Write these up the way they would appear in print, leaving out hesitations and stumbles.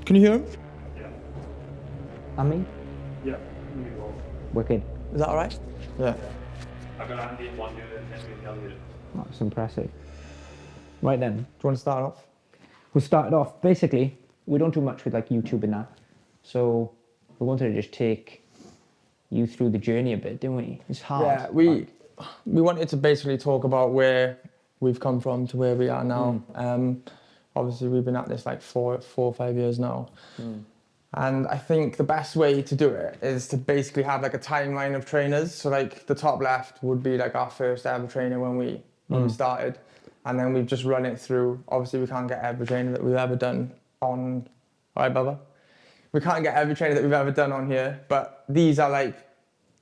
Can you hear him? And me? Yeah. Wicked. Is that all right? Yeah. I got Andy in one year and then we held it. That's impressive. Right then, Do you want to start off? we started off, basically, we don't do much with like YouTube and that. So we wanted to just take you through the journey a bit, didn't we? It's hard. Yeah, we wanted to basically talk about where we've come from to where we are now. Obviously, we've been at this like four or 5 years now. And I think the best way to do it is to basically have like a timeline of trainers. So like the top left would be like our first ever trainer when we started. And then we've just run it through. Obviously, we can't get every trainer that we've ever done on. All right, Bubba? We can't get every trainer that we've ever done on here, but these are like,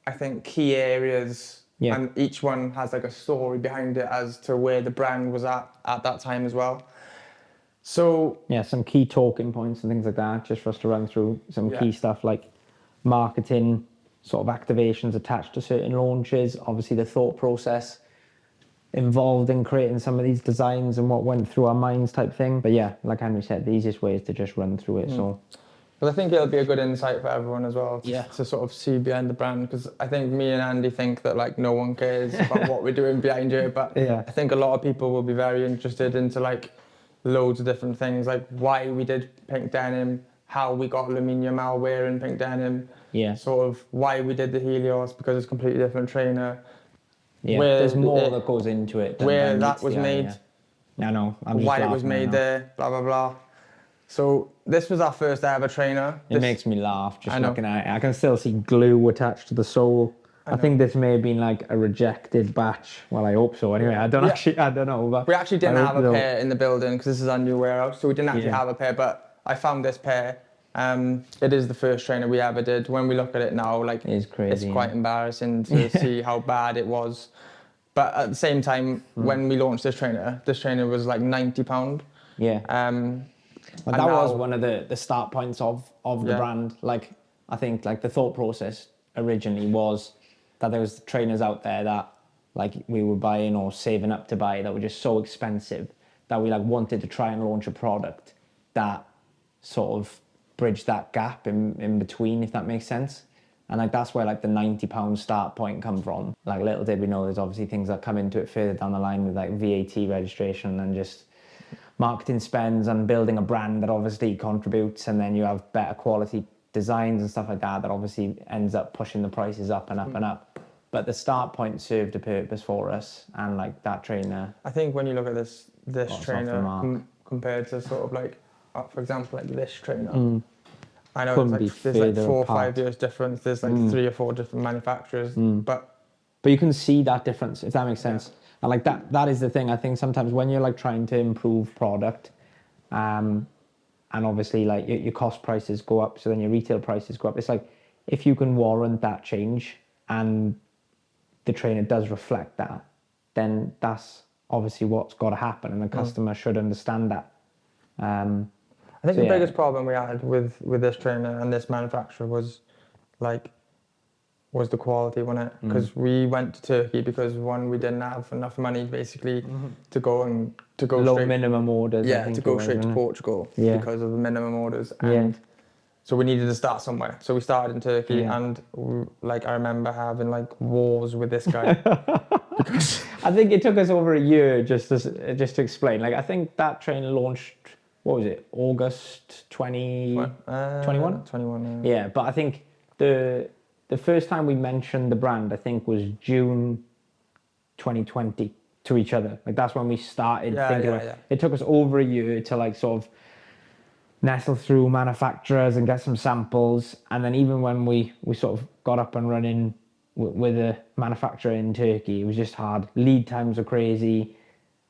I think, key areas. Yeah. And each one has like a story behind it as to where the brand was at that time as well. So Yeah, some key talking points and things like that, just for us to run through some key stuff like marketing, sort of activations attached to certain launches, obviously the thought process involved in creating some of these designs and what went through our minds type thing. But yeah, like Henry said, the easiest way is to just run through it. So, but I think it'll be a good insight for everyone as well to sort of see behind the brand, because I think me and Andy think that like no one cares about what we're doing behind it, but I think a lot of people will be very interested into like loads of different things, like why we did pink denim, how we got Lamine Yamal wearing pink denim, sort of why we did the Helios because it's a completely different trainer. Yeah, there's more that goes into it. Where that was made. I know. I'm just why it was made there, blah, blah, blah. So this was our first ever trainer. It makes me laugh just looking at it. I can still see glue attached to the sole. I think this may have been like a rejected batch. Well, I hope so. Anyway, I don't know. But we actually didn't have a pair in the building because this is our new warehouse. So we didn't actually have a pair, but I found this pair. It is the first trainer we ever did. When we look at it now, like it's crazy. It's quite embarrassing to see how bad it was. But at the same time, when we launched this trainer was like £90. Yeah. But that was one of the start points of the brand. Like, I think like the thought process originally was that there was trainers out there that like we were buying or saving up to buy that were just so expensive that we like wanted to try and launch a product that sort of bridged that gap in between, if that makes sense. And like that's where like the £90 start point come from. Like little did we know there's obviously things that come into it further down the line with like VAT registration and just marketing spends and building a brand that obviously contributes, and then you have better quality designs and stuff like that obviously ends up pushing the prices up and up and up. But the start point served a purpose for us, and like that trainer. I think when you look at this trainer compared to sort of like, for example, like this trainer, I know there's like 4 or 5 years difference. There's like 3 or 4 different manufacturers, but you can see that difference, if that makes sense. And like that is the thing. I think sometimes when you're like trying to improve product, and obviously like your cost prices go up, so then your retail prices go up. It's like if you can warrant that change and the trainer does reflect that, then that's obviously what's got to happen, and the customer should understand that. I think the biggest problem we had with this trainer and this manufacturer was the quality, wasn't it? Because we went to Turkey because one, we didn't have enough money basically to go low minimum orders. Yeah, to go straight to Portugal because of the minimum orders, and so we needed to start somewhere. So we started in Turkey, and like I remember having like wars with this guy. I think it took us over a year just to explain. Like I think that trainer launched. What was it? August 2021? 21. Yeah, but I think the first time we mentioned the brand, I think, was June 2020 to each other. Like that's when we started thinking about it. It took us over a year to like sort of nestle through manufacturers and get some samples. And then even when we sort of got up and running with a manufacturer in Turkey, it was just hard. Lead times were crazy.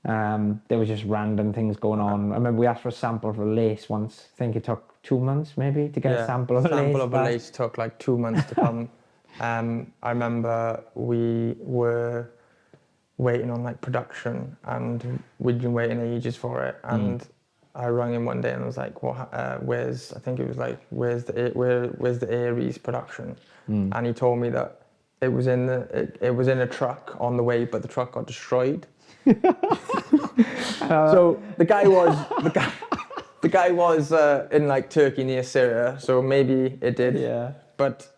There was just random things going on. I remember we asked for a sample of a lace once. I think it took 2 months maybe to get a sample of a lace. Sample of a lace took like 2 months to come. I remember we were waiting on like production, and we'd been waiting ages for it. And I rang him one day and I was like, "What? Where's the Aries production?" And he told me that it was in a truck on the way, but the truck got destroyed. So the The guy was in like Turkey near Syria, so maybe it did. Yeah. But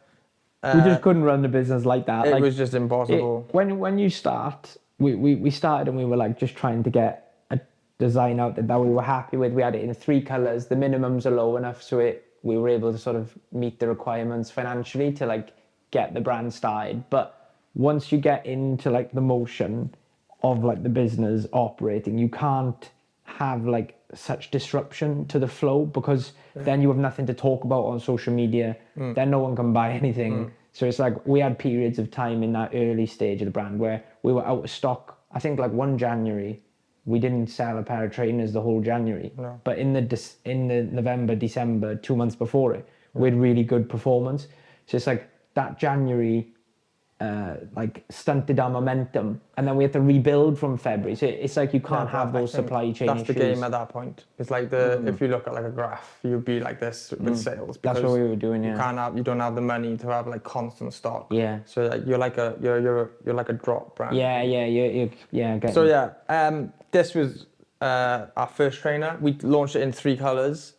we just couldn't run the business like that. It was just impossible. When you start, we started and we were like just trying to get a design out that we were happy with. We had it in 3 colours. The minimums are low enough, so we were able to sort of meet the requirements financially to like get the brand started. But once you get into like the motion of like the business operating, you can't have like such disruption to the flow, because then you have nothing to talk about on social media. Then no one can buy anything. So it's like we had periods of time in that early stage of the brand where we were out of stock. I think like 1 January, we didn't sell a pair of trainers the whole January. No. But in the November, December, 2 months before it, we had really good performance. So it's like that January like stunted our momentum, and then we had to rebuild from February. So it's like you can't have those supply chain that's issues. the game at that point. It's like if you look at like a graph, you'd be like this with sales. That's what we were doing. Yeah. You don't have the money to have like constant stock. Yeah. So like, you're like a drop brand. Yeah. So yeah, this was our first trainer. We launched it in 3 colours.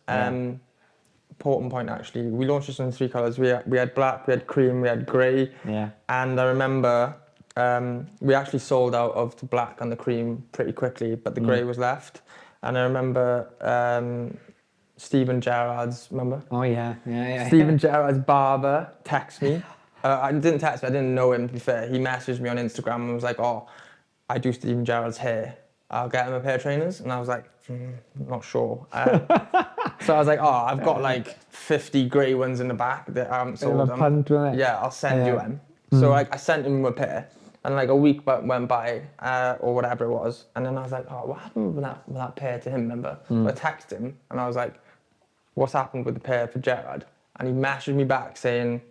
Important point actually. We launched this in 3 colours. We had black, we had cream, we had grey. Yeah. And I remember we actually sold out of the black and the cream pretty quickly, but the grey was left. And I remember Stephen Gerrard's, remember? Oh yeah. Stephen Gerrard's barber texted me. I didn't text me, I didn't know him to be fair. He messaged me on Instagram and was like, oh, I do Stephen Gerrard's hair. I'll get him a pair of trainers. And I was like, not sure. So I was like, oh, I've got like 50 grey ones in the back that I haven't sold them. Yeah, I'll send you them. So I sent him a pair, and like a week went by, or whatever it was. And then I was like, oh, what happened with that pair to him, remember? So I texted him, and I was like, what's happened with the pair for Gerrard? And he messaged me back saying,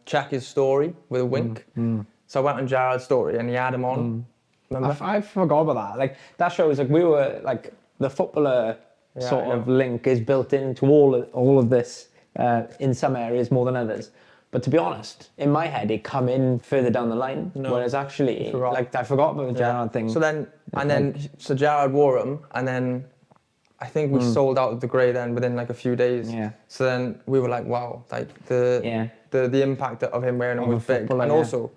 check his story with a wink. So I went on Gerrard's story, and he had him on. Remember? I forgot about that. Like that shows like we were like the footballer sort of link is built into all of this in some areas more than others. But to be honest, in my head, it come in further down the line. No. Whereas actually, like I forgot about the Gerrard thing. So Gerrard wore them, and then I think we sold out of the grey then within like a few days. Yeah. So then we were like, wow, like the impact of him wearing them was big, and also.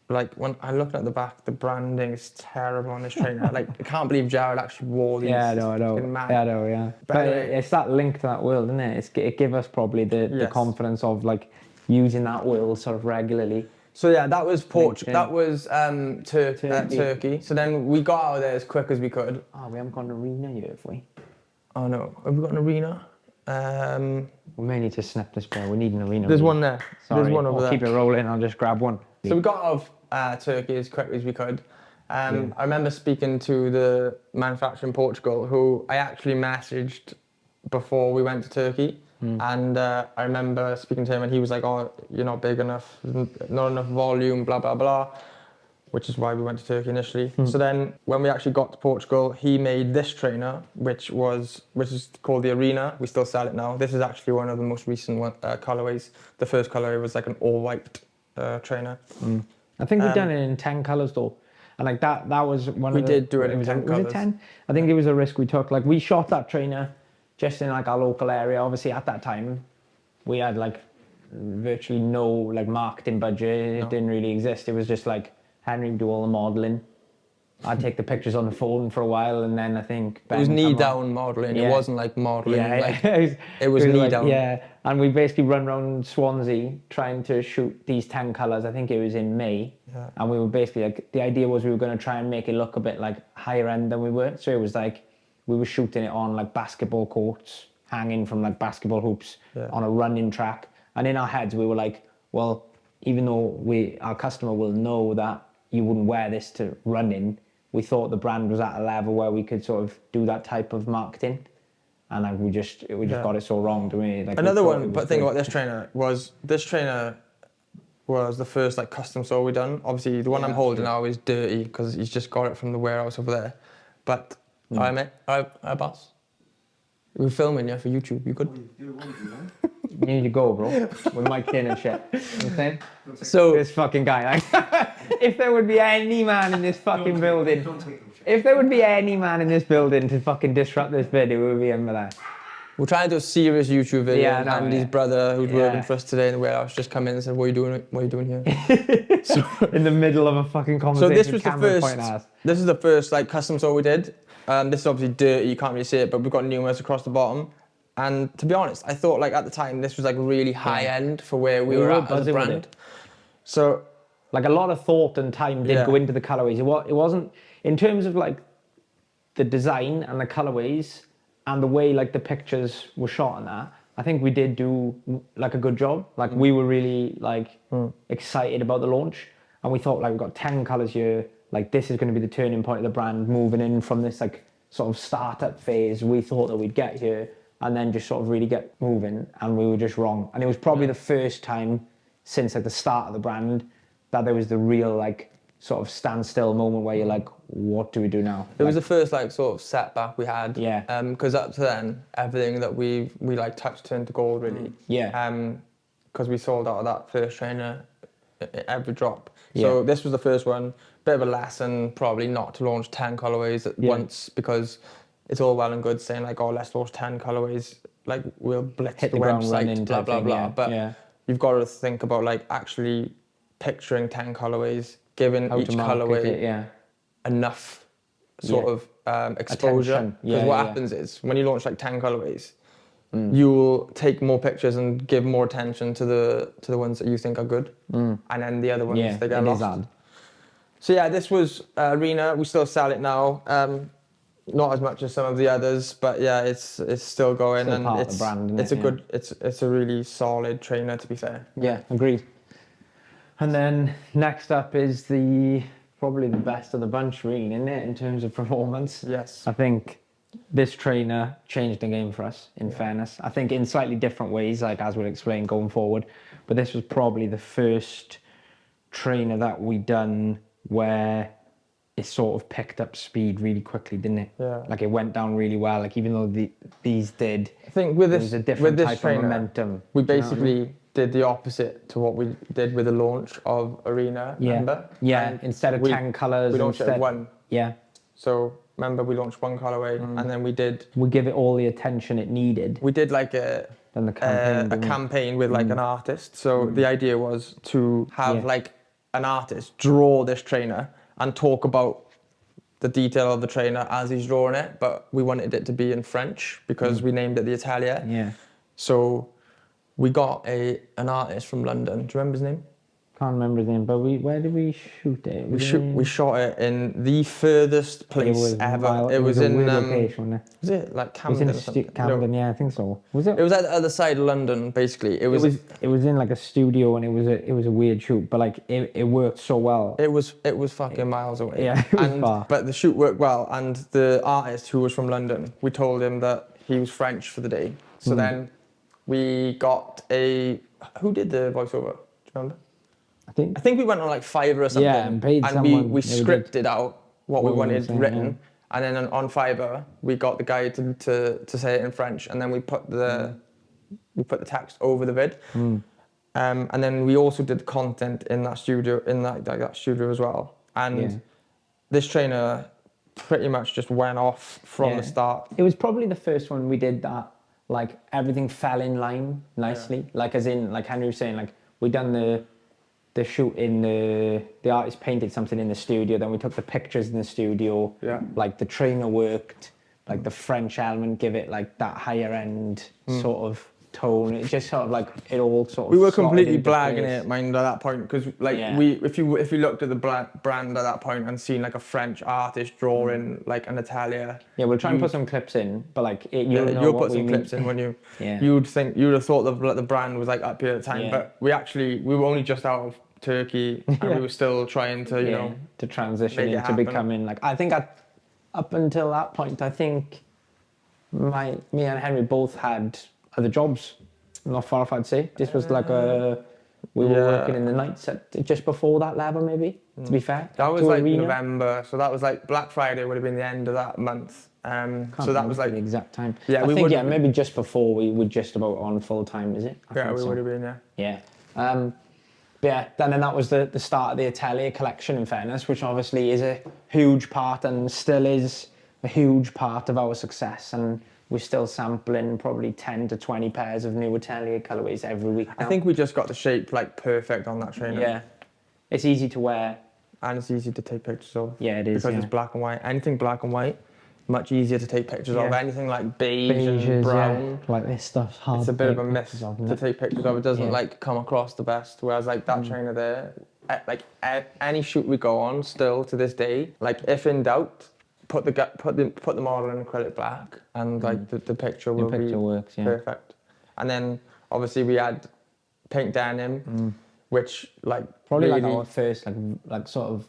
Like when I look at the back, the branding is terrible on this trainer. Like I can't believe Gerrard actually wore these. I know. But it's that link to that world, isn't it? It give us probably the confidence of like using that world sort of regularly. So yeah, that was Portugal. That was Turkey. So then we got out of there as quick as we could. Oh, we haven't got an arena yet, have we? Oh no, have we got an arena? We may need to snap this pair. We need an arena. There's one there. Sorry. There's one over there. Keep it rolling. I'll just grab one. So we got out of Turkey as quick as we could. I remember speaking to the manufacturer in Portugal, who I actually messaged before we went to Turkey. And I remember speaking to him, and he was like, oh, you're not big enough, not enough volume, blah, blah, blah, which is why we went to Turkey initially. So then when we actually got to Portugal, he made this trainer, which is called the Arena. We still sell it now. This is actually one of the most recent colorways. The first colorway was like an all-white trainer. I think we've done it in 10 colours though. And like that was one of the... We did do it in 10 colours. Was it 10? I think it was a risk we took. Like we shot that trainer just in like our local area. Obviously at that time, we had like virtually no like marketing budget. It didn't really exist. It was just like Henry would do all the modelling. I'd take the pictures on the phone for a while, and then I think Ben it was knee down modelling. It wasn't like modelling. It was knee down. Yeah, and we basically run around Swansea trying to shoot these 10 colours. I think it was in May, and we were basically like the idea was we were going to try and make it look a bit like higher end than we were. So it was like we were shooting it on like basketball courts, hanging from like basketball hoops on a running track, and in our heads we were like, well, even though our customer will know that you wouldn't wear this to run in. We thought the brand was at a level where we could sort of do that type of marketing, and like we just got it so wrong, didn't we? Like another one, but thing about this trainer was the first like custom sole we done. Obviously, the one I'm holding now is dirty because he's just got it from the warehouse over there. But hi mate, hi boss. We're filming you for YouTube. You good? You need to go, bro. With Mike in and shit. You know what I'm saying? So this fucking guy. Like, if there would be any man in this fucking building, if there would be any man in this building to fucking disrupt this video, it would be him for that. we're trying to do a serious YouTube video. Yeah, and no, Andy's yeah. brother, who's Yeah. working for us today in the warehouse, just come in and said, "What are you doing? What are you doing here?" So, in the middle of a fucking So conversation. this was the camera first. pointing at us. This is the first like custom sole we did. This is obviously dirty. You can't really see it, but we've got numerous across the bottom. And to be honest, I thought like at the time this was like really high end for where we were at as a buzzing with brand. it. So Like a lot of thought and time did Yeah. go into the colorways. It wasn't in terms of like the design and the colorways and the way like the pictures were shot and that. I think we did do like a good job. Like we were really like excited about the launch, and we thought like we've got 10 colors here. Like this is going to be the turning point of the brand, moving in from this like sort of startup phase we thought that we'd get here, and then just sort of really get moving, and we were just wrong. And it was probably the first time since like the start of the brand that there was the real like sort of standstill moment where you're like, what do we do now? it was the first like sort of setback we had. Yeah. Because up to then, everything that we like touched turned to gold really. Yeah. Because we sold out of that first trainer every drop. So this was the first one. Bit of a lesson, probably not to launch 10 colorways at once, because it's all well and good saying like, oh, let's launch 10 colorways. Like we'll blitz Hit the the ground website, running blah type blah thing, blah. yeah, But yeah. you've got to think about like actually picturing 10 colorways, giving How each to market colorway it, yeah. enough sort Yeah. of exposure. Attention. Because Yeah, what yeah. happens is when you launch like 10 colorways, you'll take more pictures and give more attention to the ones that you think are good, and then the other ones Yeah, they get it is lost. hard. So yeah, this was Arena. We still sell it now. Not as much as some of the others, but yeah, it's still going, Still and part of it's the brand, isn't it's it? a good it's a really solid trainer, to be fair. Yeah, agreed. And then next up is probably the best of the bunch, really, isn't it, in terms of performance? Yes. I think this trainer changed the game for us, in fairness. I think in slightly different ways, like as we'll explain going forward. But this was probably the first trainer that we done where it sort of picked up speed really quickly, didn't it? Yeah. Like it went down really well. Like even though these did, I think with there this was a different with this type trainer, of momentum. we you know what I basically mean? did the opposite to what we did with the launch of Arena. Yeah, Remember? yeah. And Instead of we- 10 colours, we launched it instead, at one. Yeah, So remember, we launched one colorway, and then we did give it all the attention it needed. like a Then the campaign, a didn't we? campaign with like an artist. So the idea was to have like an artist draw this trainer and talk about the detail of the trainer as he's drawing it, but we wanted it to be in French because we named it the Atelier. Yeah. So we got an artist from London. Do you remember his name? Can't remember his name, but where did we shoot it? We shot it in the furthest place ever. It was a in weird location, wasn't it? was it like It was Camden? in or something? Camden, No. yeah, I think so. Was it? It was at the other side of London, basically. It was in like a studio, and it was a weird shoot, but like it worked so well. It was fucking miles away. Yeah, it was far. But the shoot worked well, and the artist who was from London, we told him that he was French for the day. So then we got who did the voiceover? Do you remember? I I think we went on like Fiverr or something. Yeah, and paid we someone. we Yeah, we scripted out what we What we wanted were saying, written, and then on Fiverr we got the guy to say it in French, and then we put the text over the vid. And then we also did content in that studio, that studio as well. And this trainer pretty much just went off from the start. It was probably the first one we did that, like everything fell in line nicely. Like as in, like Henry was saying, like we done the shoot in the artist painted something in the studio, then we took the pictures in the studio. Yeah. Like the trainer worked, like the French element give it like that higher end sort of tone. It just sort of like it all sort of. We were slotted completely into blagging place. it, mind, at that point, because like if you looked at the brand at that point and seen like a French artist drawing like an Atelier. Yeah, we'll try and put some clips in, but like you'll put some clips in when you. Yeah. You'd have thought the brand was like up here at the time, Yeah. but we were only just out of Turkey and we were still trying to to transition make it into happen. becoming like I think up until that point I think me and Henry both had other jobs. Not far off, I'd say. This was like we were working in the nights just before that level, maybe. To be fair, That was to like Arena. November, so that was like Black Friday would have been the end of that month. So that was like the exact time. Yeah, I think maybe just before we were just about on full time, is it? Yeah, we would have been, yeah. Yeah. But yeah, then that was the start of the Atelier collection, in fairness, which obviously is a huge part and still is a huge part of our success. And we're still sampling probably 10 to 20 pairs of new Atelier colourways every week now. I think we just got the shape like perfect on that trainer. Yeah. It's easy to wear. And it's easy to take pictures of. Yeah, it is. Because it's black and white. Anything black and white, much easier to take pictures of. Anything like beige and brown. Like this stuff's hard. It's a bit of a myth to take pictures of. It doesn't like come across the best. Whereas like that trainer there, like any shoot we go on, still to this day, like if in doubt, put the model in acrylic black, and like the picture will be works, perfect. And then obviously we had pink denim, which like probably really, like our first like sort of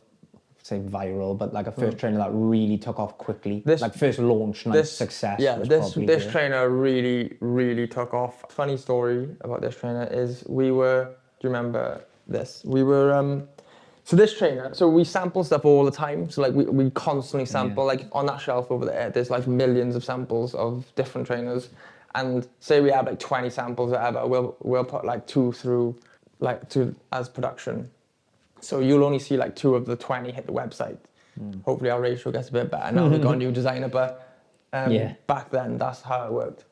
say viral, but like a first trainer that really took off quickly. Like first launch, success. Yeah, this trainer really took off. Funny story about this trainer is do you remember this? We were so this trainer, so we sample stuff all the time. So like we constantly sample, like on that shelf over there, there's like millions of samples of different trainers. And say we have like 20 samples or whatever, we'll put like 2 through as production. So you'll only see like 2 of the 20 hit the website. Hopefully our ratio gets a bit better now. We've got a new designer, but back then that's how it worked.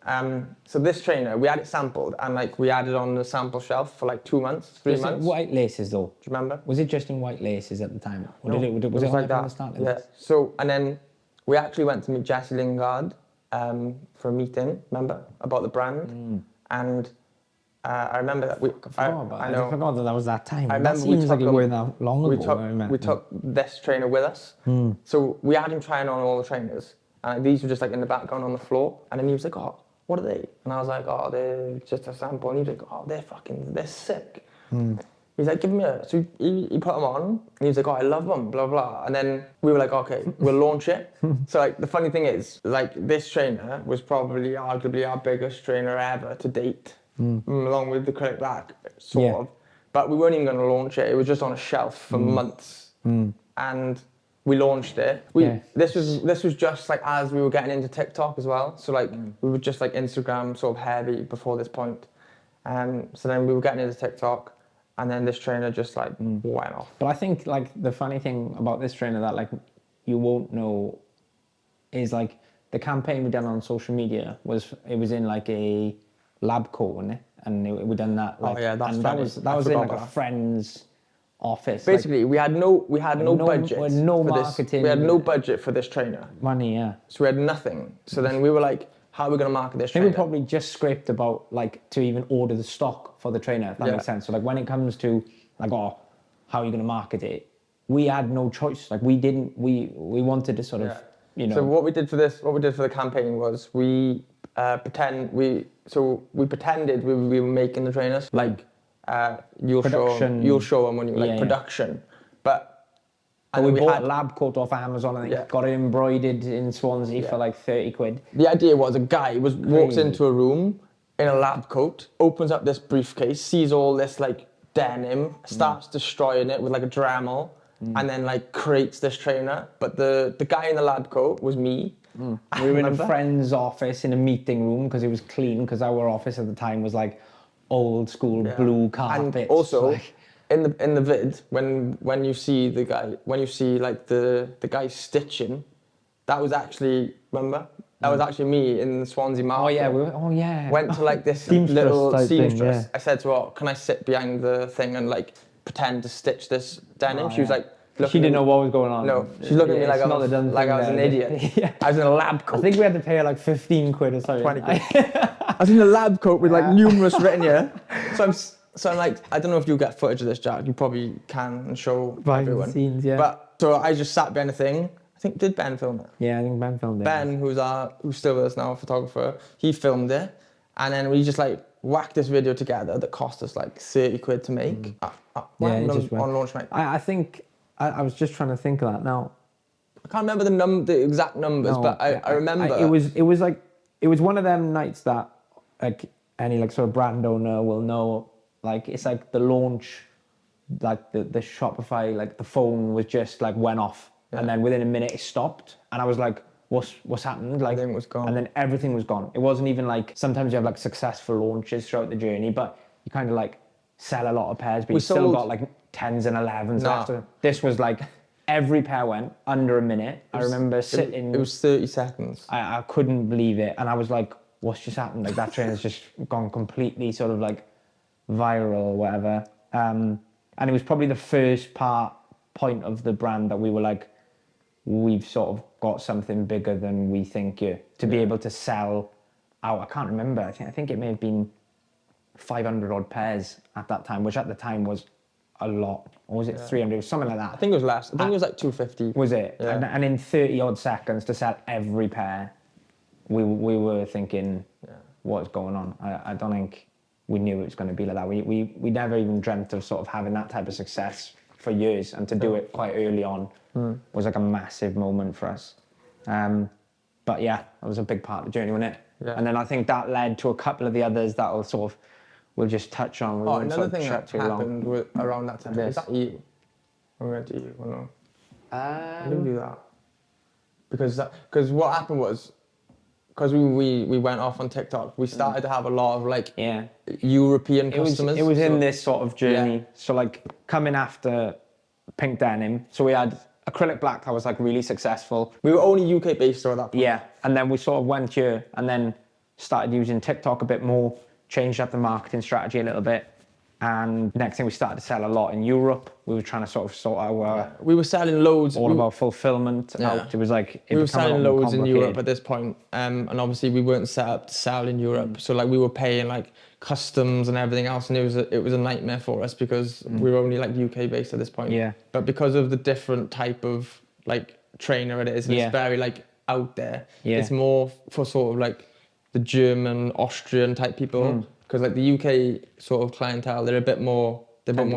So this trainer, we had it sampled and like we had it on the sample shelf for like 2 months, 3 months. White laces though. Do you remember? Was it just in white laces at the time? Or No, was it like that. Yeah. So and then we actually went to meet Jesse Lingard for a meeting. Remember about the brand and. I remember that I forgot that was that time. I remember that seems like it weren't that long ago. We took this trainer with us. So we had him trying on all the trainers. And these were just like in the background on the floor. And then he was like, oh, what are they? And I was like, oh, they're just a sample. And he was like, oh, they're sick. He's like, give me a... So he put them on. And he was like, oh, I love them, blah, blah. And then we were like, okay, we'll launch it. So like the funny thing is, like this trainer was probably arguably our biggest trainer ever to date. Along with the Acrylic Black, sort of. But we weren't even going to launch it. It was just on a shelf for months. And we launched it. This was just like as we were getting into TikTok as well. So like we were just like Instagram sort of heavy before this point. So then we were getting into TikTok and then this trainer just like went off. But I think like the funny thing about this trainer that like you won't know is like the campaign we done on social media was in like a lab coat, wasn't it? And we done that. Like, that's and funny. that was in like a friend's office. Basically, we had no budget. We had no marketing. We had no budget for this trainer. Money, yeah. So we had nothing. So then we were like, how are we going to market this trainer? We probably just scraped about like to even order the stock for the trainer, if that makes sense. So like when it comes to like, oh, how are you going to market it? We had no choice. Like we wanted to sort of, you know. So what we did for the campaign was we pretended we were making the trainers. Like you'll show them when you like production. And we bought a lab coat off Amazon and got it embroidered in Swansea for like 30 quid. The idea was a guy walks into a room in a lab coat, opens up this briefcase, sees all this like denim, starts destroying it with like a Dremel, and then like creates this trainer. But the guy in the lab coat was me. We were in a friend's office in a meeting room because it was clean, because our office at the time was like old school blue carpet. And also in the vid, when you see the guy stitching, that was actually, remember? That was actually me in the Swansea market. Went to like this little seamstress. I said to her, can I sit behind the thing and like pretend to stitch this denim? She was like, she didn't know what was going on. No, she's looking at me like I was an idiot. I was in a lab coat. I think we had to pay her like 15 quid or something. 20 quid. I was in a lab coat with like numerous written here. So I'm like, I don't know if you'll get footage of this, Jack. You probably can and show everyone. The scenes, yeah. But so I just sat behind the thing. I think, did Ben film it? Yeah, I think Ben filmed it. Ben, who's still with us now, a photographer, he filmed it. And then we just like whacked this video together that cost us like 30 quid to make. On launch night. I think, I was just trying to think of that now. I can't remember the exact numbers, but I remember. It was one of them nights that like any like sort of brand owner will know. Like it's like the launch, like the Shopify, like the phone was just like went off, and then within a minute it stopped, and I was like, what's happened. Like, everything was gone. And then everything was gone. It wasn't even like, sometimes you have like successful launches throughout the journey, but you kind of like sell a lot of pairs, but you still got like 10s and 11s left. This was like, every pair went under a minute. I remember sitting. It was 30 seconds. I couldn't believe it. And I was like, what's just happened? Like, that trainer's just gone completely sort of like viral or whatever. And it was probably the first point of the brand that we were like, we've sort of got something bigger than we think to be able to sell out. I can't remember. I think it may have been 500 odd pairs at that time, which at the time was a lot. Or was it 300? Something like that. I think it was less. I think it was like 250. Was it? Yeah. And in 30 odd seconds to sell every pair, we were thinking, what's going on? I don't think we knew it was going to be like that. We never even dreamt of sort of having that type of success for years, and to do it quite early on was like a massive moment for us. But yeah, that was a big part of the journey, wasn't it? Yeah. And then I think that led to a couple of the others that we'll just touch on. Another thing that happened around that time, was that you? When we went to you, or no? I didn't do that. Because what happened was, because we went off on TikTok, we started to have a lot of like European customers. It was in this sort of journey. Yeah. So like coming after Pink Denim, so we had Acrylic Black that was like really successful. We were only UK based at that point. Yeah, and then we sort of went here and then started using TikTok a bit more, changed up the marketing strategy a little bit. And next thing, we started to sell a lot in Europe. We were trying to sort out we were selling loads. All about fulfillment. It was like we were selling loads in Europe at this point. And obviously we weren't set up to sell in Europe. So like we were paying like customs and everything else, and it was a nightmare for us because we were only like UK based at this point. Yeah. But because of the different type of like trainer it is, and it's very like out there. Yeah. It's more for sort of like the German, Austrian type people. Because like the UK sort of clientele, they're a bit more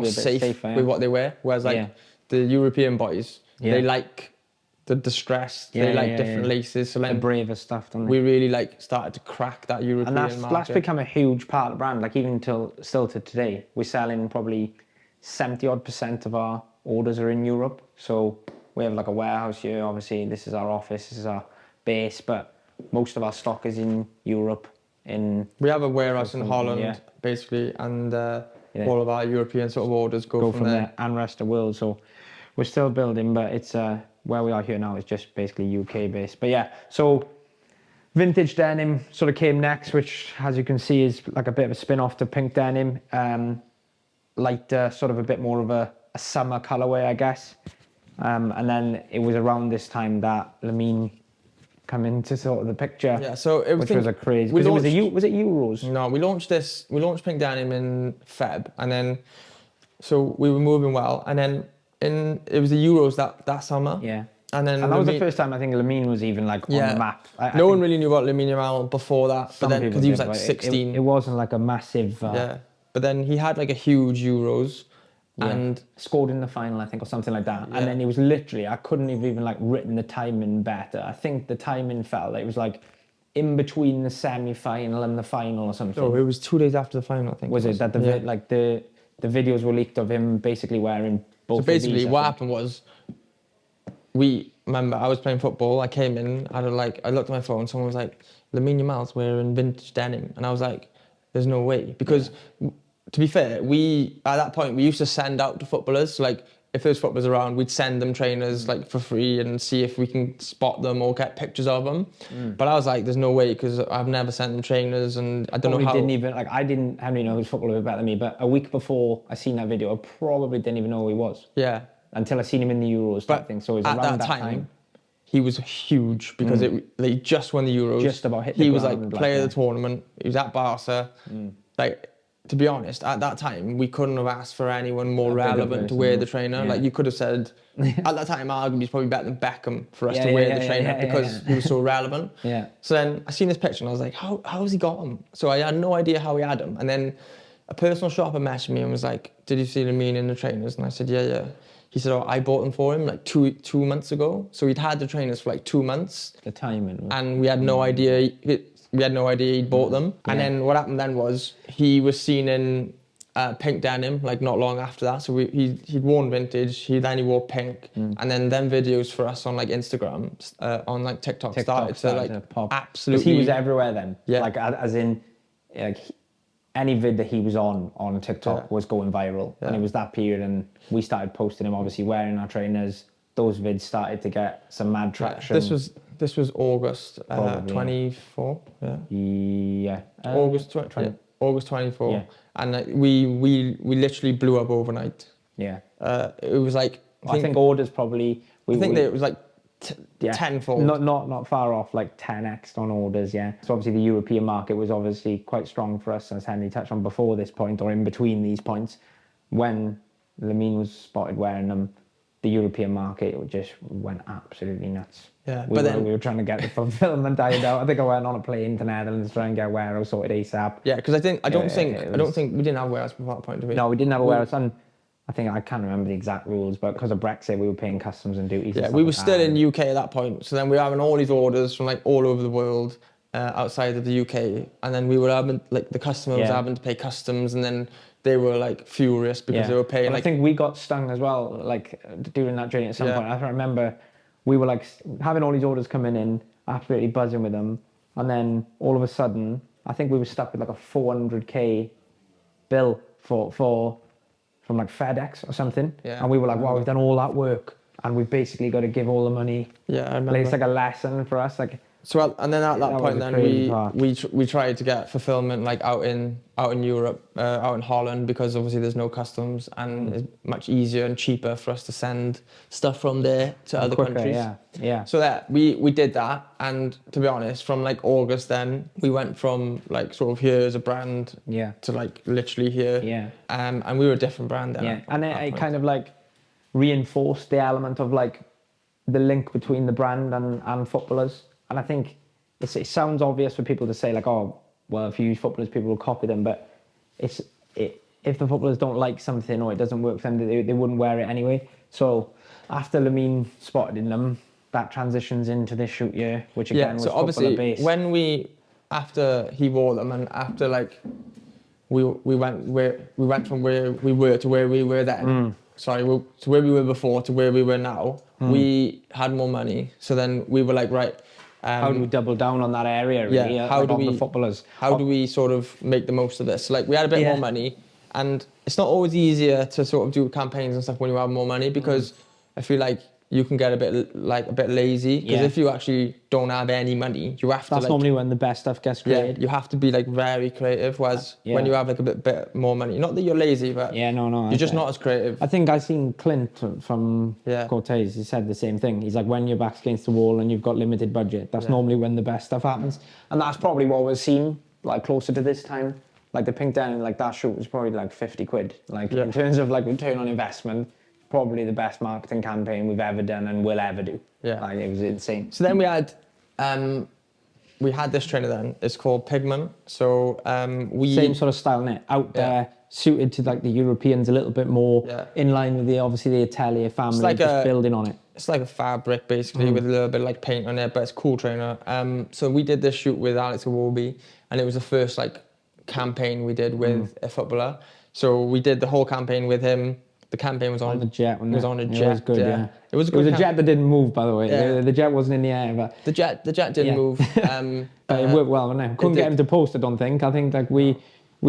safe safer, with what they wear. Whereas like the European boys, they like the distressed, they like different laces. So like the braver stuff, don't they? We really like started to crack that European market. And that's become a huge part of the brand. Like even still to today, we're selling probably 70% of our orders are in Europe. So we have like a warehouse here. Obviously, this is our office, this is our base, but most of our stock is in Europe. We have a warehouse in Holland, basically, and all of our European sort of orders go from there. And rest of the world. So we're still building, but it's where we are here now is just basically UK based. But yeah, so vintage denim sort of came next, which, as you can see, is like a bit of a spin-off to Pink Denim. Lighter, sort of a bit more of a summer colorway, I guess. And then it was around this time that Lamine come into sort of the picture. Yeah, so which was a crazy. Was it Euros? No, we launched Pink Denim in Feb, and then so we were moving well, and then it was the Euros that summer. Yeah. And then that was the first time I think Lamine was even like on the map. No one really knew about Lamine Yamal before that, but then because he was like 16, it wasn't like a massive. But then he had like a huge Euros. Yeah. And scored in the final, I think, or something like that. Yeah. And then it was literally, I couldn't have even like written the timing better. I think the timing felt like it was like in between the semi-final and the final or something. No, it was 2 days after the final, I think. Was it that the videos were leaked of him basically wearing both? So basically, of these, what happened was, remember I was playing football. I came in, I looked at my phone. Someone was like, Lamine Yamal's wearing vintage denim, and I was like, there's no way, because. To be fair, at that point we used to send out to footballers. So like if there's footballers around, we'd send them trainers like for free and see if we can spot them or get pictures of them. But I was like, there's no way, because I've never sent them trainers, and I don't know how. Didn't even like I didn't know who's footballer better than me. But a week before I seen that video, I probably didn't even know who he was. Yeah. Until I seen him in the Euros type thing. So it was at around that time. He was huge because they just won the Euros. Just about hit the ground. He was like player of the tournament. He was at Barca. Like. To be honest, at that time, we couldn't have asked for anyone more relevant to wear the trainer. Yeah. Like you could have said, at that time, arguably he's probably better than Beckham for us to wear the trainer because he was so relevant. Yeah. So then I seen this picture and I was like, how has he got him? So I had no idea how he had him. And then a personal shopper messaged me and was like, did you see Lamine in the trainers? And I said, yeah. He said, I bought them for him like two months ago. So he'd had the trainers for like 2 months. The timing. And we had no idea. We had no idea he'd bought them. And then what happened then was he was seen in pink denim like not long after that. So he'd worn vintage. Then he wore pink, and then videos for us on like Instagram, on like TikTok started to pop. Absolutely. Because he was everywhere then. Yeah. Like as in, like any vid that he was on TikTok was going viral, and it was that period, and we started posting him obviously wearing our trainers. Those vids started to get some mad traction. This was August 24. Yeah. August 24. Yeah. And we literally blew up overnight. Yeah. It was like I think orders probably. It was like tenfold. Not far off, like 10x on orders. Yeah. So obviously the European market was obviously quite strong for us, as Henry touched on before this point, or in between these points, when Lamine was spotted wearing them. The European market just went absolutely nuts. Yeah, we were trying to get the fulfillment died out. I think I went on a plane to Netherlands to try and get a warehouse sorted ASAP. Yeah, because I don't think we didn't have a warehouse before that point, did we? No, we didn't have a warehouse, and I think I can't remember the exact rules, but because of Brexit, we were paying customs and duties. Yeah, we were still in UK at that point, so then we were having all these orders from like all over the world, outside of the UK, and then we were having like the customer was having to pay customs, and then they were like furious because they were paying. I think we got stung as well, like during that journey at some point. I remember we were like having all these orders coming in, absolutely buzzing with them, and then all of a sudden, I think we were stuck with like a 400k bill from like FedEx or something, and we were like, wow, we've done all that work, and we've basically got to give all the money. Yeah, I remember. Like, it's like a lesson for us, like. So and then at that point, then we tried to get fulfillment like out in Europe, out in Holland, because obviously there's no customs, and it's much easier and cheaper for us to send stuff from there to other countries. Yeah. So that we did that, and to be honest, from like August, then we went from like sort of here as a brand, to like literally here. Yeah. And we were a different brand then. Yeah, and it kind of like reinforced the element of like the link between the brand and footballers. And I think it sounds obvious for people to say like, oh, well, if you use footballers, people will copy them. But if the footballers don't like something or it doesn't work for them, they wouldn't wear it anyway. So after Lamine spotted in them, that transitions into this shoot year, which again was footballer based. When after he wore them, and after like we went from where we were to where we were then. To where we were before to where we were now. We had more money, so then we were like, right. How do we double down on that area, really? Yeah, how do we, the footballers? How do we sort of make the most of this? So like we had a bit more money, and it's not always easier to sort of do campaigns and stuff when you have more money, because I feel like you can get a bit lazy, because if you actually don't have any money, you have to. That's normally when the best stuff gets created. Yeah, you have to be like very creative. Whereas when you have like a bit more money, not that you're lazy, but you're just not as creative. I think I seen Clint from Cortez. He said the same thing. He's like, when your back's against the wall and you've got limited budget, that's normally when the best stuff happens. And that's probably what we're seeing like closer to this time. Like the pink denim, like that shoot was probably like 50 quid. Like in terms of like return on investment. Probably the best marketing campaign we've ever done and will ever do. Yeah, like it was insane. So then we had this trainer then. It's called Pigment. So same sort of style, innit? Out there, suited to like the Europeans a little bit more, in line with the Atelier family, like just building on it. It's like a fabric basically with a little bit of like paint on it, but it's a cool trainer. So we did this shoot with Alex Iwobi, and it was the first like campaign we did with a footballer. So we did the whole campaign with him. The campaign was on the jet. It was on a jet. It was good, yeah. It was a jet that didn't move, by the way. Yeah. The jet wasn't in the air, but the jet didn't move. But it worked well, didn't it? Couldn't get him to post, I don't think. I think like we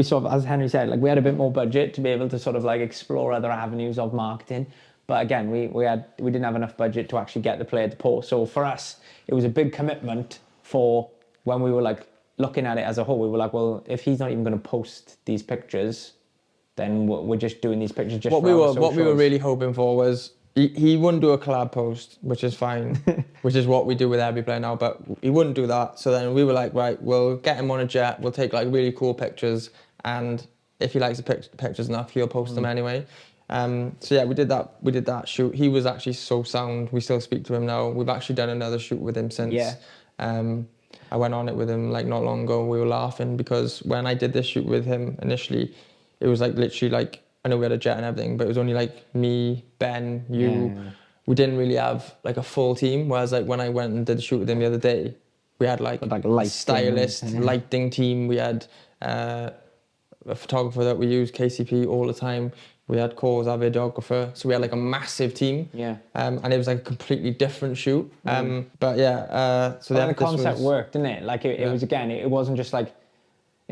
sort of, as Henry said, like we had a bit more budget to be able to sort of like explore other avenues of marketing. But again, we didn't have enough budget to actually get the player to post. So for us, it was a big commitment for when we were like looking at it as a whole. We were like, well, if he's not even going to post these pictures, then we're just doing these pictures just what we were really hoping for was he wouldn't do a collab post, which is fine, which is what we do with every player now, but he wouldn't do that. So then we were like, right, we'll get him on a jet, we'll take like really cool pictures, and if he likes the pictures enough, he'll post them anyway. So yeah, we did that shoot. He was actually so sound. We still speak to him now. We've actually done another shoot with him since. Yeah. I went on it with him like not long ago. We were laughing because when I did this shoot with him initially, it was like literally like, I know we had a jet and everything, but it was only like me, Ben, you. Yeah. We didn't really have like a full team. Whereas like when I went and did the shoot with him the other day, we had like a stylist, lighting team. We had a photographer that we use, KCP, all the time. We had Cause, our videographer. So we had like a massive team. Yeah. And it was like a completely different shoot. But yeah, so the concept worked, didn't it? Like it was, again, it wasn't just like,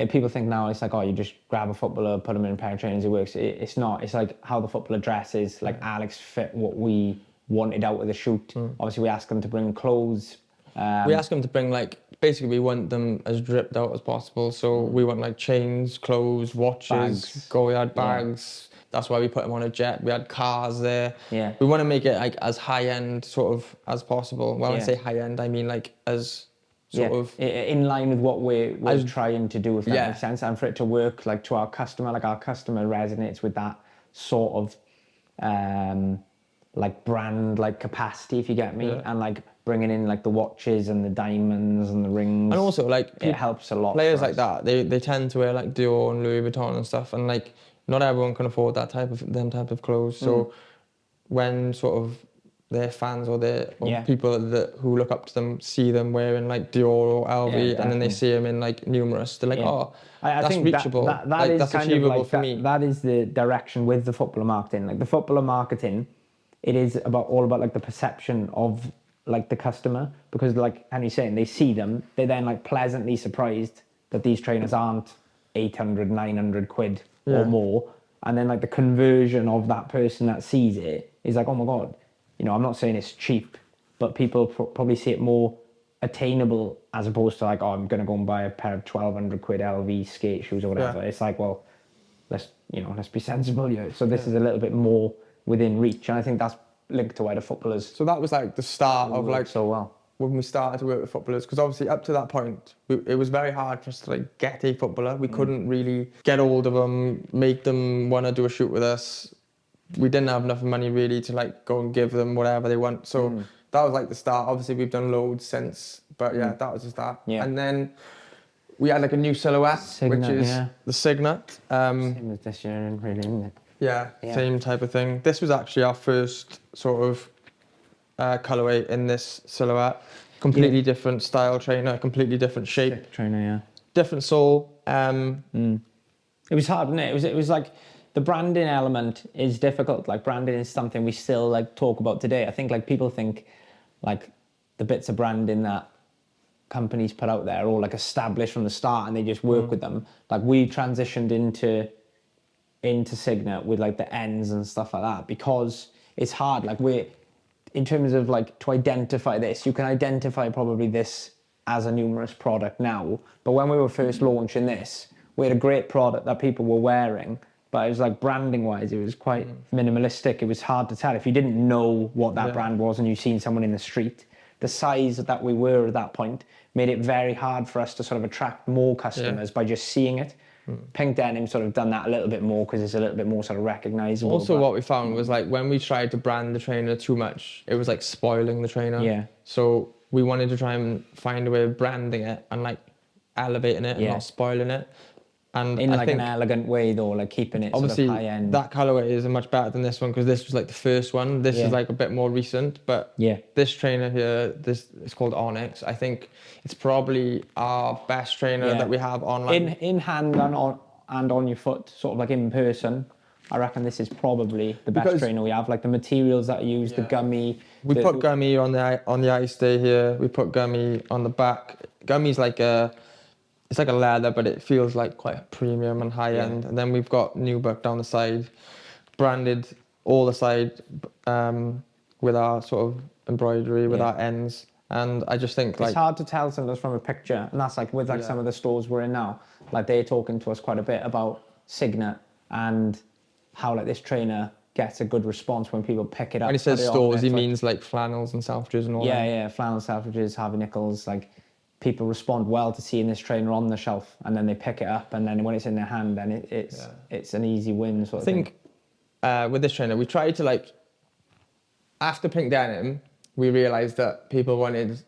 people think now it's like, oh, you just grab a footballer, put him in a pair of trainers, it works. It's not. It's like how the footballer dresses. Like Alex fit what we wanted out of the shoot. Obviously, we asked them to bring clothes. We asked them to bring like, basically we want them as dripped out as possible. So we want like chains, clothes, watches, go-yard bags. That's why we put them on a jet. We had cars there. Yeah. We want to make it like as high-end sort of as possible. Well, when I say high-end, I mean like as sort of in line with what we're trying to do, if that makes sense, and for it to work like to our customer. Like our customer resonates with that sort of like brand like capacity, if you get me, and like bringing in like the watches and the diamonds and the rings, and also like it helps a lot. Players like that, they tend to wear like Dior and Louis Vuitton and stuff, and like not everyone can afford that type of clothes. So when sort of their fans or people who look up to them see them wearing like Dior or LV, and then they see them in like Numerish, they're like, oh, I that's think reachable. That like, is that's kind achievable of like for me. That is the direction with the footballer marketing. Like the footballer marketing, it is all about like the perception of like the customer, because like Henry's saying, they see them, they're then like pleasantly surprised that these trainers aren't 800, 900 quid or more. And then like the conversion of that person that sees it is like, oh my God, you know, I'm not saying it's cheap, but people probably see it more attainable as opposed to like, oh, I'm going to go and buy a pair of 1,200 quid LV skate shoes or whatever. It's like, well, let's be sensible here. So this is a little bit more within reach. And I think that's linked to why the footballers. So that was like the start of like so well. When we started to work with footballers, because obviously up to that point, it was very hard for us to like get a footballer. We couldn't really get hold of them, make them want to do a shoot with us. We didn't have enough money really to like go and give them whatever they want. So that was like the start. Obviously we've done loads since, but that was the start. Yeah. And then we had like a new silhouette, Signet, which is the Signet. Same as this year, really, isn't it? Yeah, same type of thing. This was actually our first sort of colorway in this silhouette. Completely different style trainer, completely different shape. Sick trainer, different sole. It was hard, wasn't it? It was like the branding element is difficult. Like branding is something we still like talk about today. I think like people think like the bits of branding that companies put out there are all like established from the start and they just work with them. Like we transitioned into Signet with like the ends and stuff like that because it's hard. Like in terms of like to identify this, you can identify probably this as a Numerish product now. But when we were first launching this, we had a great product that people were wearing, but it was like branding wise, it was quite minimalistic. It was hard to tell if you didn't know what that brand was and you seen someone in the street. The size that we were at that point made it very hard for us to sort of attract more customers by just seeing it. Pink Denim sort of done that a little bit more because it's a little bit more sort of recognisable. Also, what we found was like when we tried to brand the trainer too much, it was like spoiling the trainer. Yeah. So we wanted to try and find a way of branding it and like elevating it and not spoiling it. And in like an elegant way though, like keeping it obviously sort of high end. That colourway is much better than this one because this was like the first one. This is like a bit more recent, but this trainer here, it's called Onyx. I think it's probably our best trainer that we have online. In hand and on your foot, sort of like in person. I reckon this is probably the best trainer we have. Like the materials that are used, the gummy. We put gummy on the ice day here. We put gummy on the back. Gummy's like it's like a leather, but it feels like quite premium and high end. And then we've got Nubuck down the side, branded all the side with our sort of embroidery, with our ends. And I just think like... It's hard to tell sometimes from a picture. And that's like with like some of the stores we're in now. Like they're talking to us quite a bit about Signet and how like this trainer gets a good response when people pick it up. When he says stores, he means like flannels and Selfridges and all that. Yeah, flannels, Selfridges, Harvey Nichols, like... People respond well to seeing this trainer on the shelf, and then they pick it up, and then when it's in their hand, then it's an easy win sort of thing. I think with this trainer, we tried to like, after Pink Denim, we realised that people wanted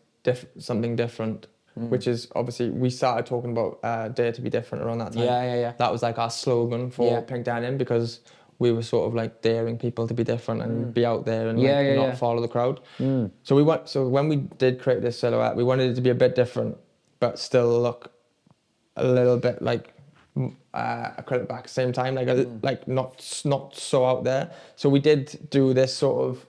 something different, which is obviously, we started talking about Dare to be Different around that time. Yeah. That was like our slogan for Pink Denim because we were sort of like daring people to be different and be out there and not follow the crowd. So when we did create this silhouette, we wanted it to be a bit different, but still look a little bit like Acrylic Black at the same time, like not so out there. So we did do this sort of,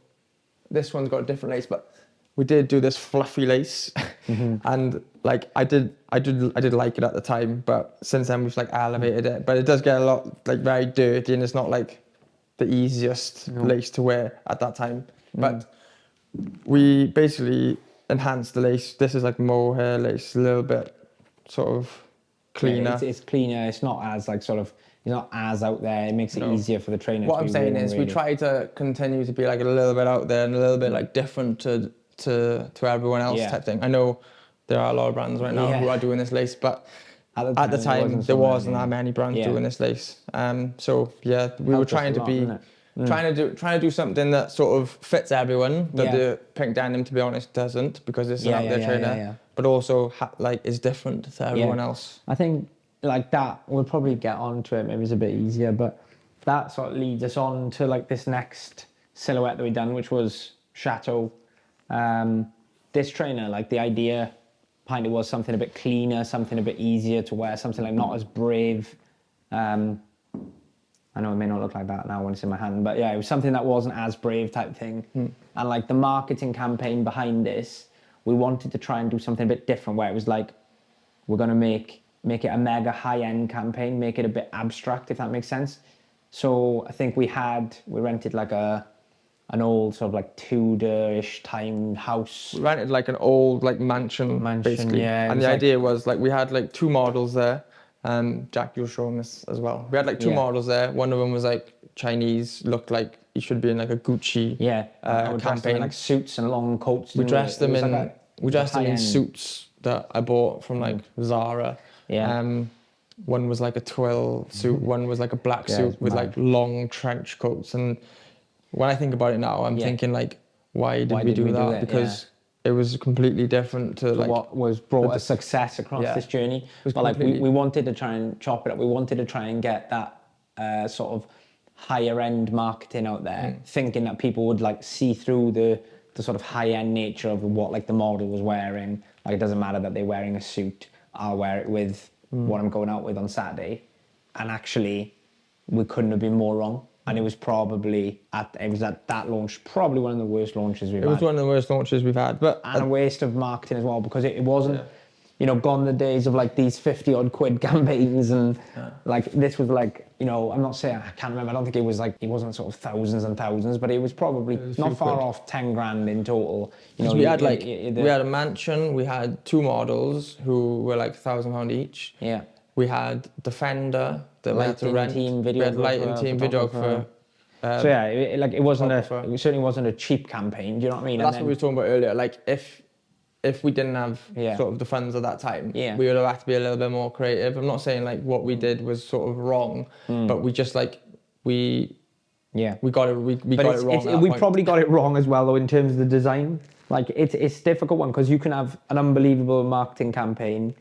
this one's got a different lace, but we did do this fluffy lace, and like I did like it at the time, but since then we've like elevated it. But it does get a lot like very dirty, and it's not like the easiest lace to wear at that time. But we basically enhanced the lace. This is like mohair lace, a little bit sort of cleaner. Yeah, it's cleaner. It's not as like sort of, it's not as out there. It makes it easier for the trainer. What I'm saying is we try to continue to be like a little bit out there and a little bit like different to everyone else type thing. I know there are a lot of brands right now who are doing this lace, but at the time there wasn't that many brands doing this lace. So yeah, we were trying to be trying to do something that sort of fits everyone. That the pink denim, to be honest, doesn't, because it's an out there trainer, but also like is different to everyone else. I think like that, we'll probably get onto it. Maybe it's a bit easier, but that sort of leads us on to like this next silhouette that we done, which was Chateau. This trainer, like the idea behind it was something a bit cleaner, something a bit easier to wear, something like not as brave. I know it may not look like that now when it's in my hand, but yeah, it was something that wasn't as brave type thing. And like the marketing campaign behind this, we wanted to try and do something a bit different, where it was like, we're going to make it a mega high-end campaign, make it a bit abstract, if that makes sense. So I think we rented like an old sort of like Tudor-ish time house. We rented like an old like mansion basically. Yeah. And the idea was like we had like 2 models there. Jack, you'll show him this as well. We had like 2 models there. One of them was like Chinese, looked like he should be in like a Gucci campaign. In, like suits and long coats. We dressed them in suits that I bought from like Zara. Yeah. One was like a twill suit. One was like a black suit with like long trench coats. And when I think about it now, I'm thinking like, why did we do that? Because it was completely different to like what was brought a success across this journey. But like we wanted to try and chop it up. We wanted to try and get that sort of higher end marketing out there, thinking that people would like see through the sort of high end nature of what like the model was wearing. Like it doesn't matter that they're wearing a suit. I'll wear it with what I'm going out with on Saturday. And actually, we couldn't have been more wrong. And it was probably at that launch, probably one of the worst launches we've had. It was one of the worst launches we've had. And a waste of marketing as well, because it wasn't, you know, gone the days of like these 50 odd quid campaigns. And like, this was like, you know, I'm not saying, I can't remember. I don't think it was like, it wasn't sort of thousands and thousands, but it was probably not far off 10 grand in total. You know, we had like, we had a mansion, we had 2 models who were like £1,000 each. Yeah. We had Defender that we had to rent. Team, we had lighting team, videographer. So yeah, it certainly wasn't a cheap campaign. Do you know what I mean? That's what we were talking about earlier. Like if we didn't have sort of the funds at that time, we would have had to be a little bit more creative. I'm not saying like what we did was sort of wrong, but we just like we got it wrong. We probably got it wrong as well though in terms of the design. Like it's a difficult one because you can have an unbelievable marketing campaign.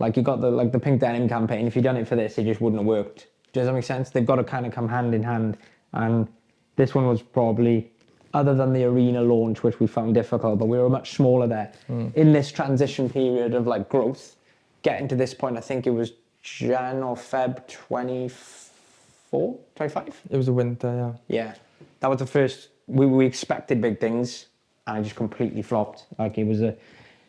Like you got the pink denim campaign. If you'd done it for this, it just wouldn't have worked. Does that make sense? They've got to kind of come hand in hand. And this one was probably, other than the arena launch, which we found difficult, but we were much smaller there. In this transition period of like growth, getting to this point, I think it was Jan or Feb 24, 25? It was the winter, Yeah. That was the first, we expected big things and it just completely flopped. Like it was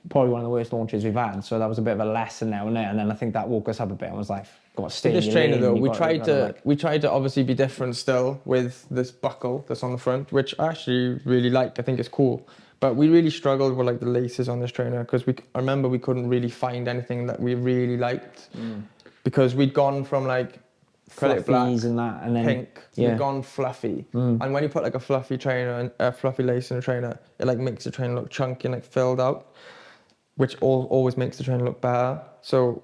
probably one of the worst launches we've had. So that was a bit of a lesson there and there. And then I think that woke us up a bit and was like, got to stay in your lane. This trainer though, we tried to obviously be different still with this buckle that's on the front, which I actually really like. I think it's cool. But we really struggled with like the laces on this trainer because I remember we couldn't really find anything that we really liked because we'd gone from like Acrylic Black and then pink, we'd gone fluffy. And when you put like a fluffy trainer and a fluffy lace in a trainer, it like makes the trainer look chunky and like filled out, which always makes the trainer look better. So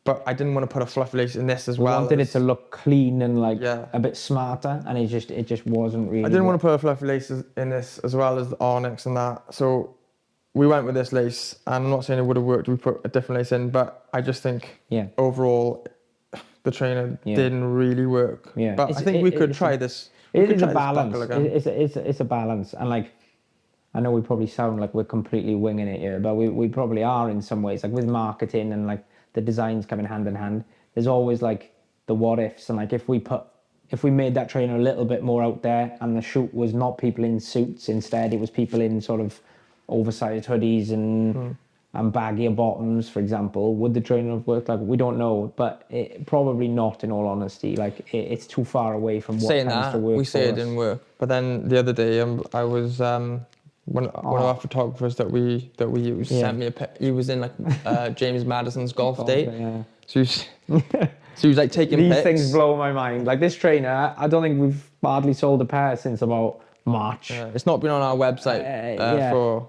but I didn't want to put a fluffy lace in this as well. We wanted it to look clean and like a bit smarter, and it just wasn't really. I didn't want to put a fluffy lace in this as well as the onyx and that. So we went with this lace, and I'm not saying it would have worked. We put a different lace in, but I just think overall the trainer didn't really work. Yeah. But I think we could try this. It is a balance. It's a balance, and like I know we probably sound like we're completely winging it here, but we probably are in some ways. Like with marketing and like the designs coming hand in hand. there's always like the what ifs, and like if we made that trainer a little bit more out there, and the shoot was not people in suits, instead it was people in sort of oversized hoodies and baggier bottoms, for example, would the trainer have worked? Like, we don't know, but probably not, in all honesty. Like, it's too far away from what Saying tends that, to work. we say it didn't work. But then the other day, I was one of our photographers that we use sent me he was in like James Madison's golf day. Yeah. So he was like taking These pics. things blow my mind. Like, this trainer, I don't think we've hardly sold a pair since about March. It's not been on our website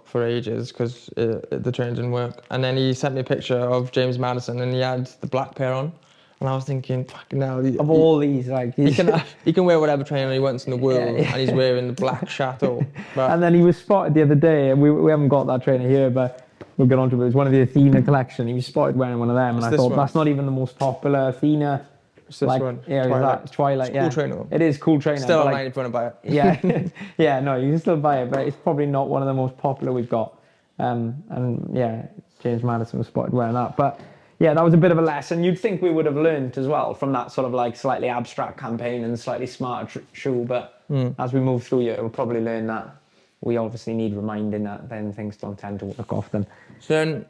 for ages because the trainer didn't work. And then he sent me a picture of James Madison, and he had the black pair on. And I was thinking, fucking hell. Of all these, like... He can wear whatever trainer he wants in the world, and he's wearing the black Chateau. But, and then he was spotted the other day, and we haven't got that trainer here, but we'll get on to it. It was one of the Athena collection. He was spotted wearing one of them, and I thought, that's not even the most popular Athena. It's this one. Yeah, Twilight. Twilight, It's cool trainer. It is cool trainer. Still online if you want to buy it. Yeah, yeah, no, you can still buy it, but it's probably not one of the most popular we've got. And yeah, James Madison was spotted wearing that. But yeah, that was a bit of a lesson. You'd think we would have learned as well from that sort of like slightly abstract campaign and slightly smarter shoe. But as we move through it, we'll probably learn that we obviously need reminding that then things don't tend to work often. So then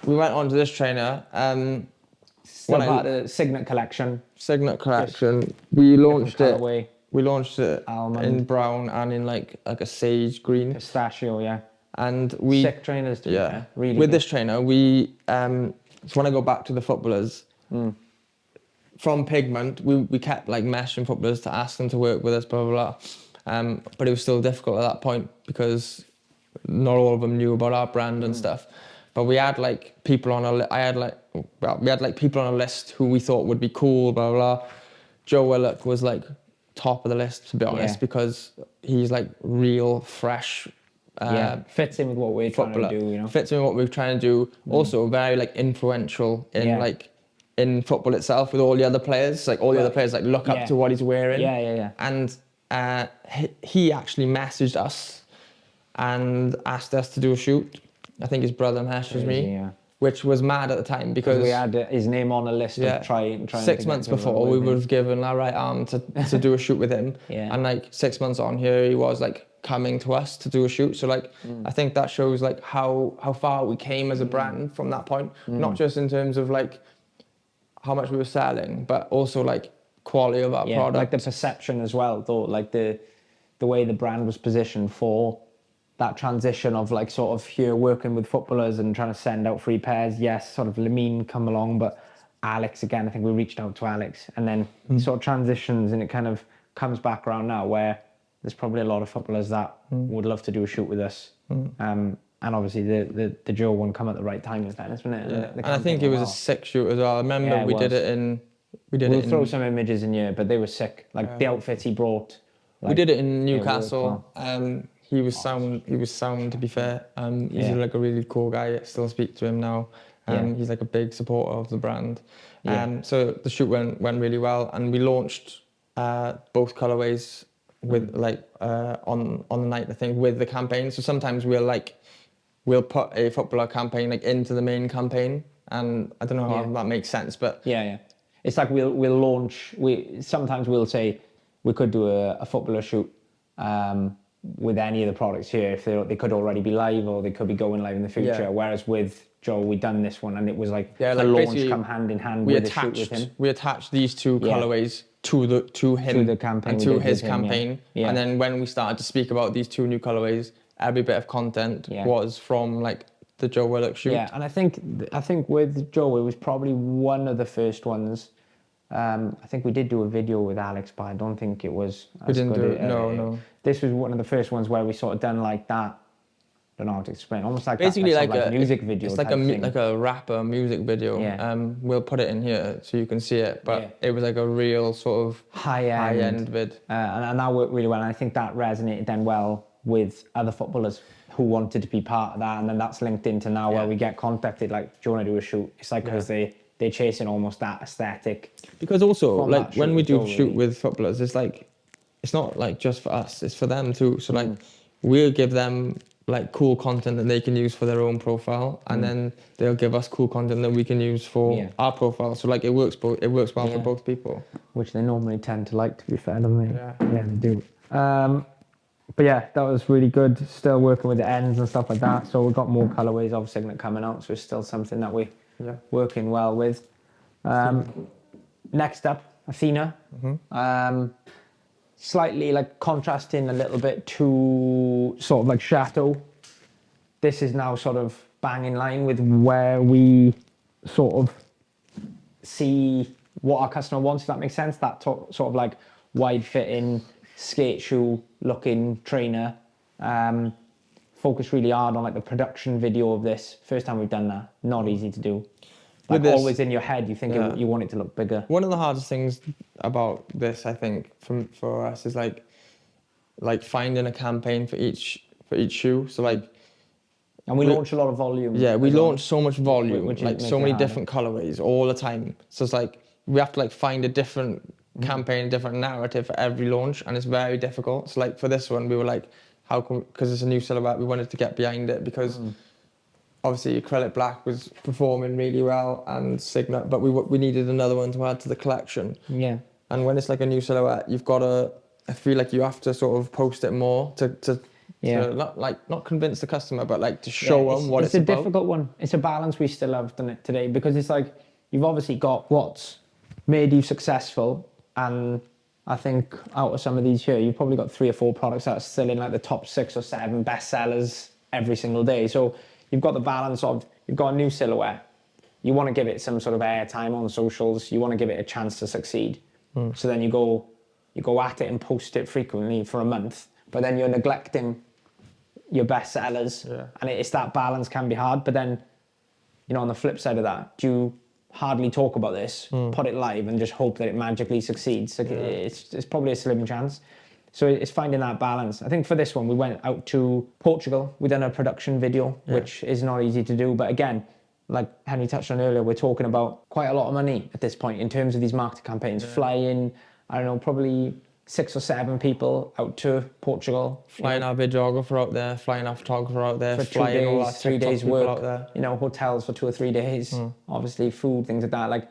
we went on to this trainer. Still part of the Signet collection. Signet collection. We launched it. Colorway. We launched it Almond. in brown and in like a sage green. Pistachio, yeah. And we sick trainers do. Yeah, really. With good. this trainer, we so when I go back to the footballers, from Pigment, we kept like messaging footballers to ask them to work with us, blah blah blah. But it was still difficult at that point because not all of them knew about our brand and stuff. But we had like people on we had like people on a list who we thought would be cool, blah blah. Joe Willock was like top of the list, to be honest, because he's like real fresh. Fits in with what we're trying to do, you know. Fits in with what we're trying to do. Also very like influential in like in football itself with all the other players. Like all the other players like look up to what he's wearing. Yeah. And he actually messaged us and asked us to do a shoot. I think his brother messaged me, which was mad at the time because we had his name on a list of trying 6 months before we would have given our right arm to do a shoot with him. And like 6 months on, here he was like coming to us to do a shoot. So like I think that shows like how far we came as a brand from that point. Not just in terms of like how much we were selling, but also like quality of our product. Like the perception as well, though, like the way the brand was positioned for that transition of like sort of here working with footballers and trying to send out free pairs. Yes, sort of Lamine come along, but Alex again, I think we reached out to Alex, and then sort of transitions, and it kind of comes back around now where there's probably a lot of footballers that would love to do a shoot with us. And obviously the Joe one come at the right time in fairness, wasn't it? Yeah. And I think it was a sick shoot as well. I remember we did it in... We'll throw some images in here, but they were sick. Like the outfits he brought. Like, we did it in Newcastle. He was sound. He was sound, to be fair. He's like a really cool guy. I still speak to him now. He's like a big supporter of the brand. So the shoot went really well, and we launched both colorways with like on the night, I think, with the campaign. So sometimes we'll put a footballer campaign like into the main campaign, and I don't know how that makes sense, but it's like we'll launch. Sometimes we'll say we could do a footballer shoot with any of the products here if they could already be live or they could be going live in the future. Whereas with Joe, we done this one and it was like the launch come hand in hand with the shoot with him. We attached these two colorways to the campaign and to his campaign. And then when we started to speak about these two new colorways, every bit of content was from like the Joe Willock shoot. Yeah, and I think with Joe, it was probably one of the first ones. I think we did do a video with Alex, but I don't think it was. We didn't do it. No. This was one of the first ones where we sort of done like that. I don't know how to explain. Almost like basically that, like a music video. It's like a rapper music video. We'll put it in here so you can see it. But it was like a real sort of high end vid, and that worked really well. And I think that resonated then well with other footballers who wanted to be part of that. And then that's linked into now where we get contacted like, do you want to do a shoot? It's like because they're chasing almost that aesthetic. Because also like when we do shoot with footballers, it's like it's not like just for us, it's for them too. So like we'll give them like cool content that they can use for their own profile, and then they'll give us cool content that we can use for our profile. So like it works well for both people. Which they normally tend to like, to be fair, don't they? Yeah. Yeah, they do. But yeah, that was really good. Still working with the ends and stuff like that. So we've got more colorways of Signet coming out. So it's still something that we're working well with. Next up, Athena. Slightly like contrasting a little bit to sort of like Chateau. This is now sort of bang in line with where we sort of see what our customer wants, if that makes sense. That sort of like wide fitting, skate shoe looking trainer. Focus really hard on like the production video of this. First time we've done that. Not easy to do. Like always in your head, you think you want it to look bigger. One of the hardest things about this, I think, for us is like finding a campaign for each shoe. So like, and we launch a lot of volume. Yeah, we launch so much volume, which like so many different colorways all the time. So it's like we have to like find a different campaign, different narrative for every launch, and it's very difficult. So like for this one, we were like, how come? Because it's a new silhouette, we wanted to get behind it because. Obviously, Acrylic Black was performing really well and Signet, but we needed another one to add to the collection. Yeah. And when it's like a new silhouette, you've got to, I feel like you have to sort of post it more to not convince the customer, but like to show them what it's about. It's a difficult one. It's a balance we still have done it today, because it's like, you've obviously got what's made you successful, and I think out of some of these here, you've probably got 3 or 4 products that are still in like the top 6 or 7 best sellers every single day. So you've got the balance of, you've got a new silhouette, you want to give it some sort of airtime on socials, you want to give it a chance to succeed. So then you go at it and post it frequently for a month, but then you're neglecting your best sellers. And it's that balance can be hard. But then, you know, on the flip side of that, do you hardly talk about this, put it live and just hope that it magically succeeds? Like it's probably a slim chance. So it's finding that balance. I think for this one, we went out to Portugal. We done a production video, which is not easy to do. But again, like Henry touched on earlier, we're talking about quite a lot of money at this point in terms of these marketing campaigns. Flying, I don't know, probably 6 or 7 people out to Portugal. Flying our videographer out there, flying our photographer out there, for 2 flying days, all our 3 days work. out there. You know, hotels for 2 or 3 days. Obviously, food, things like that. Like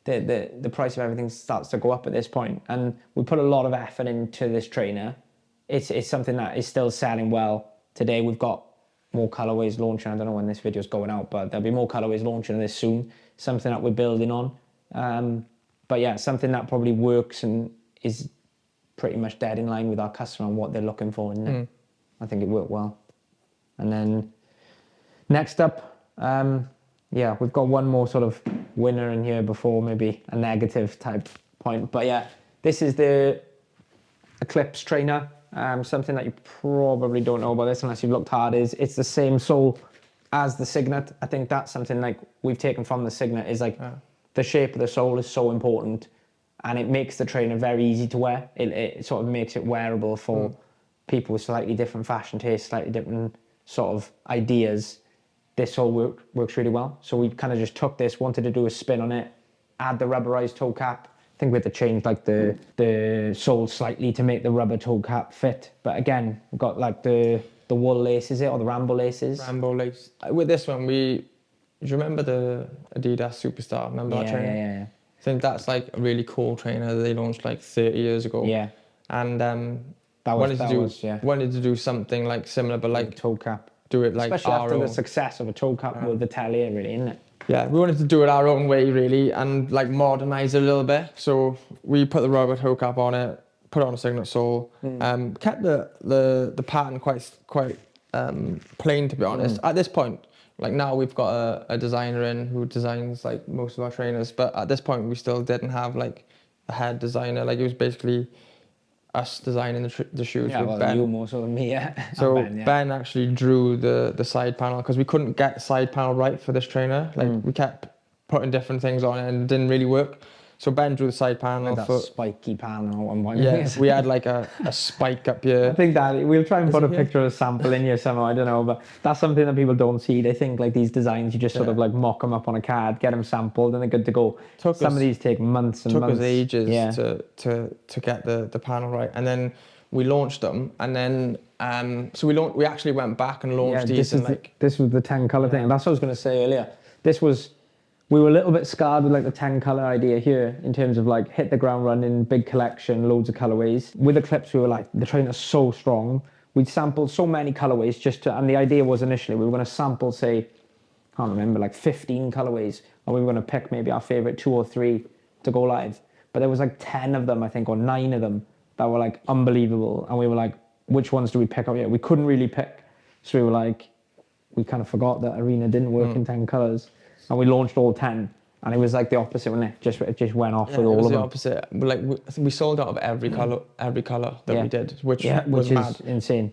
the price of everything starts to go up at this point. And we put a lot of effort into this trainer. It's something that is still selling well today. We've got more colorways launching. I don't know when this video is going out, but there'll be more colorways launching this soon. Something that we're building on. But yeah, something that probably works and is pretty much dead in line with our customer and what they're looking for. And I think it worked well. And then next up, we've got one more sort of winner in here before maybe a negative type point. But yeah, this is the Eclipse trainer. Something that you probably don't know about this unless you've looked hard is it's the same sole as the Signet. I think that's something like we've taken from the Signet is like the shape of the sole is so important, and it makes the trainer very easy to wear. It sort of makes it wearable for people with slightly different fashion tastes, slightly different sort of ideas. This sole works really well. So we kind of just took this, wanted to do a spin on it, add the rubberized toe cap. I think we had to change like the sole slightly to make the rubber toe cap fit. But again, we've got like the wool lace, is it, or the Rambo laces? Rambo lace. With this one, do you remember the Adidas Superstar? Remember that trainer? Yeah. I think that's like a really cool trainer that they launched like 30 years ago. Yeah. And wanted to do something like similar, but like toe cap. Do it like especially our after own. The success of a toe cap with the Talier, really, isn't it? Yeah, we wanted to do it our own way, really, and like modernize it a little bit. So we put the rubber toe cap on it, put it on a Signet sole, kept the pattern quite plain, to be honest. At this point, like now we've got a designer in who designs like most of our trainers, but at this point we still didn't have like a head designer. Like it was basically us designing the shoes with Ben. You more so than me, yeah. So Ben actually drew the side panel because we couldn't get the side panel right for this trainer. Like we kept putting different things on it and it didn't really work. So Ben drew the side panel. Like that spiky panel on one. Yeah, we had like a spike up here. I think that we'll try and put a picture of a sample in here somehow. I don't know, but that's something that people don't see. They think like these designs, you just sort of like mock them up on a card, get them sampled, and they're good to go. Some of these take months and months. Took us ages to get the panel right, and then we launched them, and then so we actually went back and launched these. This was the 10 colour thing. That's what I was going to say earlier. We were a little bit scarred with like the 10 colour idea here in terms of like hit the ground running, big collection, loads of colourways. With Eclipse, we were like, the trainer's so strong. We'd sampled so many colourways and the idea was initially we were going to sample, say, I can't remember, like 15 colourways, and we were going to pick maybe our favourite 2 or 3 to go live. But there was like 10 of them, I think, or 9 of them that were like unbelievable. And we were like, which ones do we pick up here? We couldn't really pick. So we were like, we kind of forgot that Arena didn't work in 10 colours. And we launched all 10. And it was like the opposite, wasn't it? It just went off with all of them. It was the opposite. Like I think we sold out of every colour that we did, which was mad. Insane.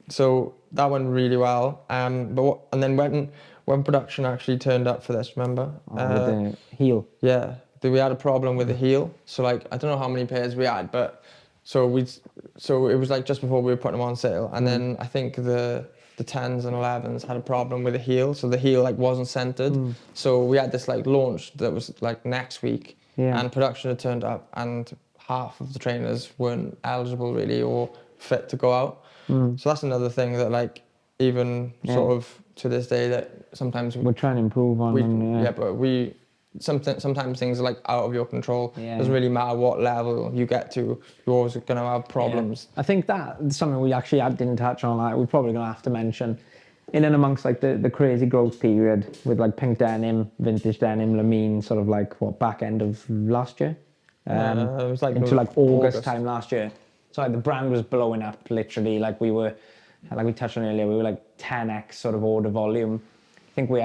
So that went really well. And then when production actually turned up for this, remember? With the heel. Yeah, we had a problem with the heel. So like I don't know how many pairs we had, but so it was like just before we were putting them on sale, and then I think the 10s and 11s had a problem with the heel, so the heel like wasn't centered. So we had this like launch that was like next week, and production had turned up, and half of the trainers weren't eligible really or fit to go out. So that's another thing that like even sort of to this day that sometimes we're trying to improve on. But sometimes things are like out of your control. Doesn't really matter what level you get to, you're always going to have problems. I think that's something we actually didn't touch on. Like, we're probably going to have to mention in and amongst like the crazy growth period with like pink denim, vintage denim, Lamine, sort of like back end of last year, it was like into like August time last year. So like the brand was blowing up literally. Like we were, like we touched on earlier, we were like 10x sort of order volume. I think we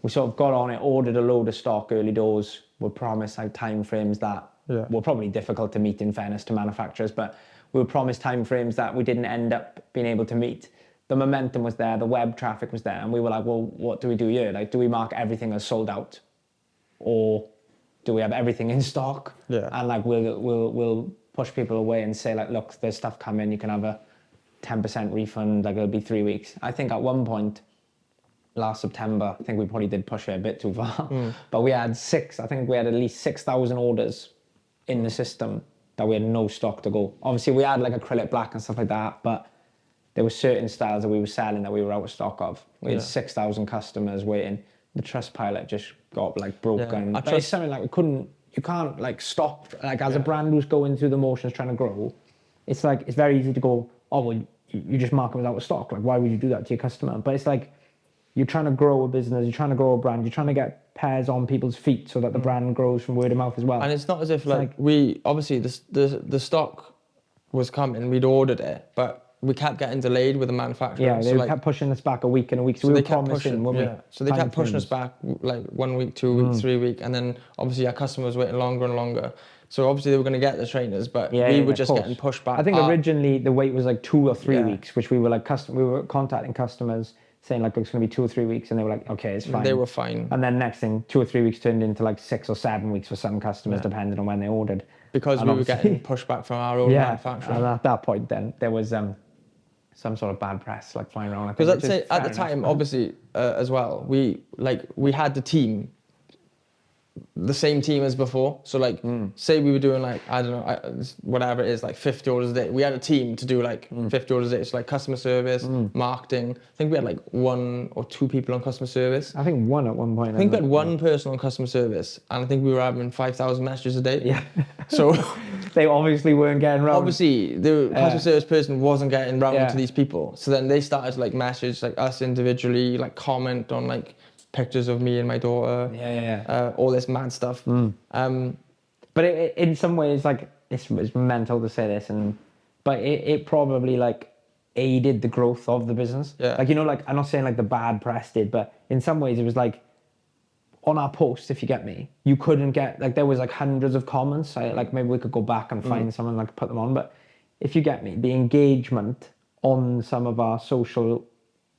sort of got on it, ordered a load of stock early doors, were promised like time frames that were probably difficult to meet in fairness to manufacturers, but we were promised time frames that we didn't end up being able to meet. The momentum was there, the web traffic was there, and we were like, well, what do we do here? Like, do we mark everything as sold out, or do we have everything in stock? And like we'll push people away and say like, look, there's stuff coming, you can have a 10% refund, like it'll be 3 weeks. I think at one point last September, I think we probably did push it a bit too far, but we had at least 6,000 orders in the system that we had no stock to go. Obviously we had like acrylic black and stuff like that, but there were certain styles that we were selling that we were out of stock of. We had 6,000 customers waiting. The Trustpilot just got like broken. But it's something like you can't like stop, like as a brand who's going through the motions trying to grow, it's like, it's very easy to go, oh, well, you just mark them as out of stock. Like, why would you do that to your customer? But it's like, you're trying to grow a business, you're trying to grow a brand, you're trying to get pairs on people's feet so that the brand grows from word of mouth as well. And it's not as if like we, obviously the stock was coming, we'd ordered it, but we kept getting delayed with the manufacturer. Yeah, they kept pushing us back a week and a week. So we were promising, So they kept pushing us back like 1 week, 2 weeks, 3 weeks, and then obviously our customers waiting longer and longer. So obviously they were going to get the trainers, but we were just getting pushed back. I think originally the wait was like 2 or 3 weeks, which we were like we were contacting customers saying like it's going to be 2 or 3 weeks, and they were like, okay, it's fine. They were fine. And then next thing, 2 or 3 weeks turned into like 6 or 7 weeks for some customers, depending on when they ordered. Because we were getting pushed back from our own manufacturer. And at that point, then there was some sort of bad press like flying around. Because I'd say at the time, obviously, as well, we had the team, the same team as before. So like, say we were doing like, I don't know, whatever it is, like 50 orders a day. We had a team to do like 50 orders a day. So like customer service, marketing. I think we had like 1 or 2 people on customer service. I think 1 at one point. I think we had 1 person on customer service, and I think we were having 5,000 messages a day. Yeah. So they obviously weren't getting round. Obviously, the customer service person wasn't getting round to these people. So then they started to like message like us individually, like comment on like pictures of me and my daughter. All this mad stuff. But in some ways, like it's mental to say this, but it probably like aided the growth of the business. Like, you know, like I'm not saying like the bad press did, but in some ways it was like on our post, if you get me, you couldn't get, like there was like hundreds of comments. Like maybe we could go back and find someone like put them on, but if you get me, the engagement on some of our social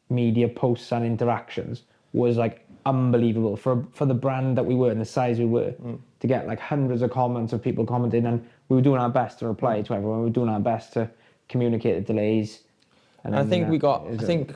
media posts and interactions was like unbelievable for the brand that we were and the size we were, to get like hundreds of comments of people commenting, and we were doing our best to reply to everyone. We were doing our best to communicate the delays. And I think we got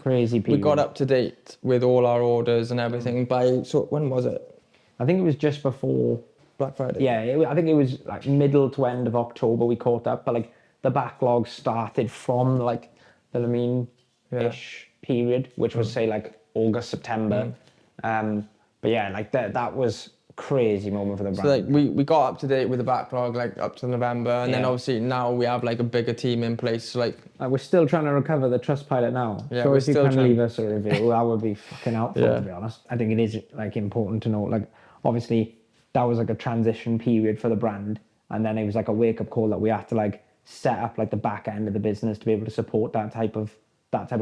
crazy period. We got up to date with all our orders and everything by, so when was it? I think it was just before Black Friday. Yeah, I think it was like middle to end of October we caught up, but like the backlog started from like the Lamine-ish period, which was say like August, September. But yeah, like that was a crazy moment for the brand. So like we got up to date with the backlog like up to November, and then obviously now we have like a bigger team in place. So, like we're still trying to recover the Trustpilot now. Yeah, so we're if you still can trying. leave us a review, that would be fucking helpful, to be honest. I think it is like important to know. Like obviously that was like a transition period for the brand, and then it was like a wake up call that we had to like set up like the back end of the business to be able to support that type of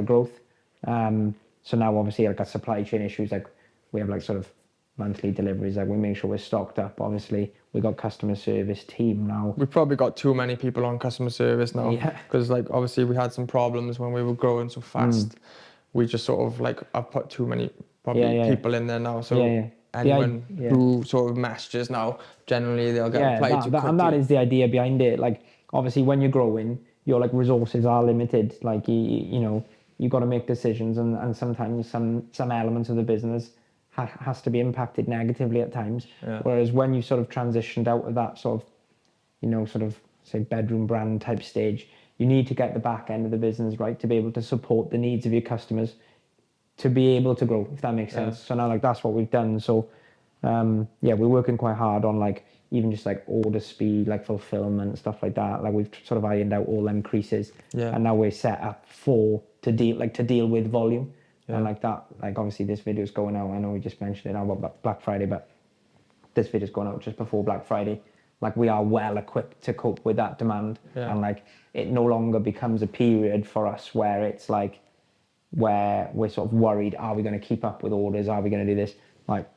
growth. So now obviously like our supply chain issues, like we have like sort of monthly deliveries, like we make sure we're stocked up. Obviously we got customer service team now. We've probably got too many people on customer service now, because like obviously we had some problems when we were growing so fast. We just sort of like I've put too many people in there now, so anyone who sort of messages now, generally they'll get replied to quickly. And that is the idea behind it. Like obviously when you're growing, your like resources are limited. Like you know, you got to make decisions, and sometimes some elements of the business has to be impacted negatively at times. Whereas when you sort of transitioned out of that sort of, you know, sort of say bedroom brand type stage, you need to get the back end of the business right to be able to support the needs of your customers, to be able to grow, if that makes sense. So now like that's what we've done. So we're working quite hard on like even just like order speed, like fulfillment, stuff like that. Like we've sort of ironed out all them creases, and now we're set up to deal with volume. And like that, like obviously this video is going out, I know we just mentioned it now about Black Friday, but this video is going out just before Black Friday. Like we are well equipped to cope with that demand. And like it no longer becomes a period for us where it's like, where we're sort of worried, are we going to keep up with orders? Are we going to do this? Like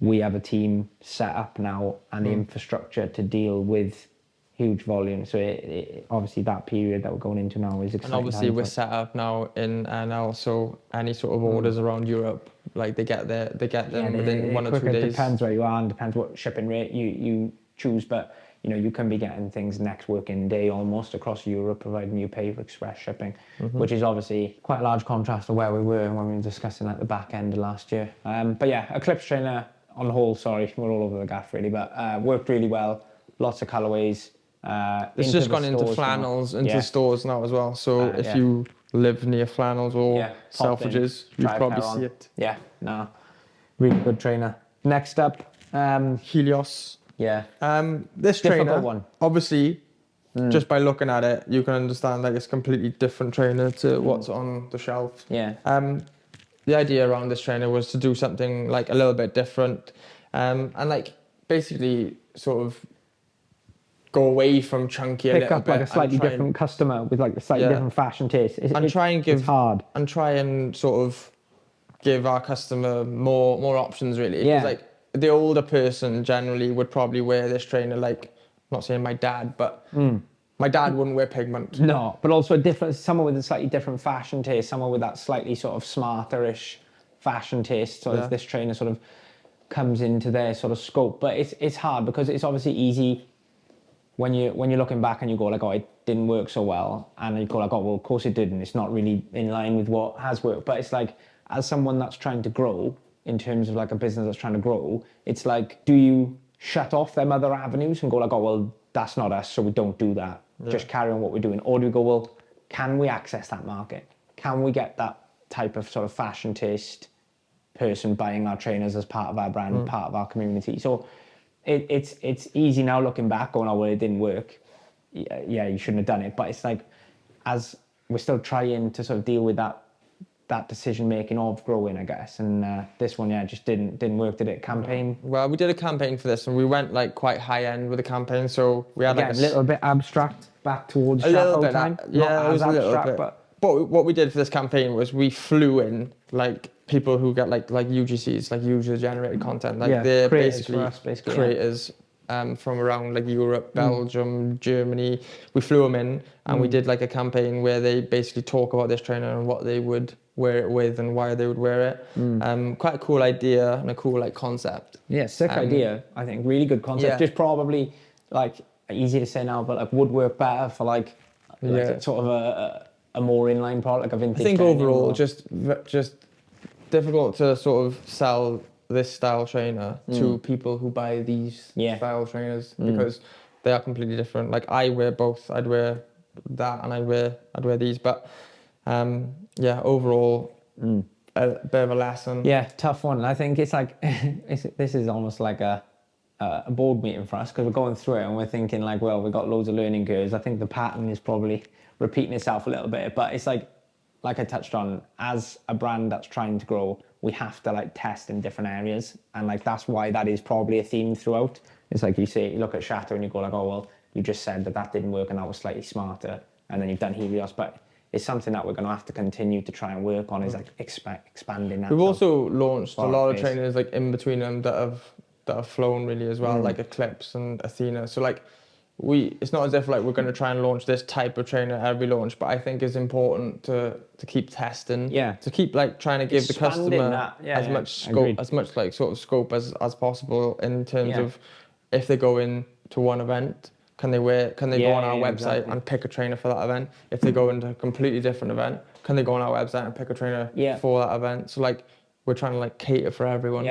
we have a team set up now and the infrastructure to deal with huge volume. So it obviously that period that we're going into now is exciting. And obviously we're set up now in NL, so any sort of orders around Europe, like they get them within 1 or 2 days. It depends where you are and depends what shipping rate you choose, but you know, you can be getting things next working day almost across Europe, providing you pay for express shipping, which is obviously quite a large contrast to where we were when we were discussing at the back end of last year. But yeah, Eclipse trainer on the whole, sorry, we're all over the gaff really, but worked really well. Lots of colourways. It's just gone into flannels, into stores now as well. So if you live near flannels or Selfridges, you probably see it. Yeah, no, really good trainer. Next up, Helios. Yeah. This Difficult trainer, one. Obviously, just by looking at it, you can understand like it's a completely different trainer to what's on the shelf. Yeah. The idea around this trainer was to do something like a little bit different, and like basically sort of go away from chunky a little bit. Pick up like a slightly different customer with like a slightly different fashion taste. And try and give it's hard. And try and sort of give our customer more options really. Yeah. Because like the older person generally would probably wear this trainer, like I'm not saying my dad, but my dad wouldn't wear pigment. No, but also someone with a slightly different fashion taste, someone with that slightly sort of smarter-ish fashion taste. So if this trainer sort of comes into their sort of scope, but it's hard because it's obviously easy when you're looking back and you go like, oh, it didn't work so well, and you go like, oh, well, of course it didn't. It's not really in line with what has worked. But it's like, as someone that's trying to grow, in terms of like a business that's trying to grow, it's like, do you shut off them other avenues and go like, oh, well, that's not us, so we don't do that. Just carry on what we're doing. Or do we go, well, can we access that market? Can we get that type of sort of fashion taste person buying our trainers as part of our brand, part of our community? So it's easy now looking back, going, oh, well, it didn't work. Yeah, you shouldn't have done it. But it's like, as we're still trying to sort of deal with that decision making of growing, I guess. And this one, just didn't work, did it? Campaign? Well, we did a campaign for this, and we went like quite high end with the campaign. So we had like a little bit abstract, back towards a little Chateau bit time. Yeah, it was a little bit. But what we did for this campaign was we flew in like people who get like UGCs, like user generated content, like they're basically creators from around like Europe, Belgium, Germany. We flew them in, and we did like a campaign where they basically talk about this trainer and what they would wear it with and why they would wear it. Quite a cool idea and a cool like concept. Yeah, sick idea. I think really good concept. Yeah. Just probably like easy to say now, but like would work better for like sort of a more inline product, like a vintage. I think overall, just difficult to sort of sell this style trainer to people who buy these style trainers, because they are completely different. Like I wear both. I'd wear that and I'd wear these. But yeah, overall, a bit of a lesson. Yeah, tough one. I think it's like this is almost like a board meeting for us because we're going through it and we're thinking like, well, we've got loads of learning curves. I think the pattern is probably repeating itself a little bit, but it's like I touched on, as a brand that's trying to grow, we have to like test in different areas, and like that's why that is probably a theme throughout. It's like you say, you look at Chateau and you go like, oh well, you just said that didn't work and that was slightly smarter, and then you've done Helios, but it's something that we're going to have to continue to try and work on, is like expanding that. We've also launched a lot of trainers like in between them that have flown really as well, like Eclipse and Athena. So like it's not as if like we're going to try and launch this type of trainer every launch, but I think it's important to keep testing, to keep like trying to give Expanding the customer that. much scope, as much like sort of scope as possible in terms of if they go in to one event, can they go on our website and pick a trainer for that event? If they go into a completely different event, can they go on our website and pick a trainer for that event? So like we're trying to like cater for everyone.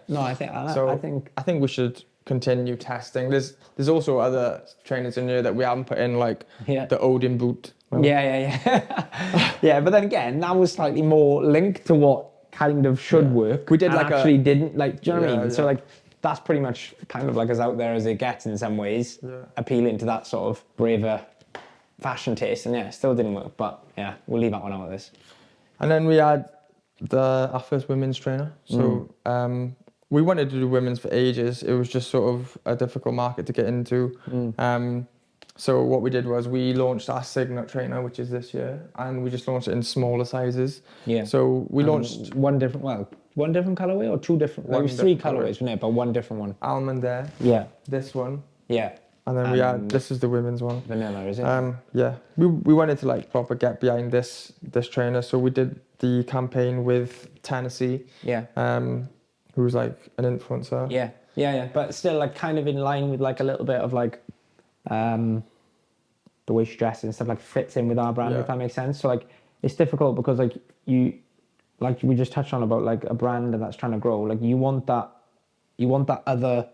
No, I think we should continue testing. There's also other trainers in here that we haven't put in, like the Odin boot. Yeah, but then again, that was slightly more linked to what kind of should work. We did like actually didn't, like, do you know what I mean? So like that's pretty much kind of like as out there as it gets in some ways, appealing to that sort of braver fashion taste, and it still didn't work, but yeah, we'll leave that one out of this. And then we had our first women's trainer. So we wanted to do women's for ages. It was just sort of a difficult market to get into. So what we did was we launched our Signet trainer, which is this year, and we just launched it in smaller sizes. So we launched one different colorway or two different. There was three colorways, wasn't it? But one different one. Almond there. This one. And then we had, this is the women's one. Vanilla, is it? Yeah. We wanted to like proper get behind this trainer. So we did the campaign with Tennessee. Who was like an influencer. Yeah. But still like kind of in line with like a little bit of like the way she dresses and stuff, like fits in with our brand, if that makes sense. So like it's difficult because like we just touched on about like a brand that's trying to grow. Like you want that other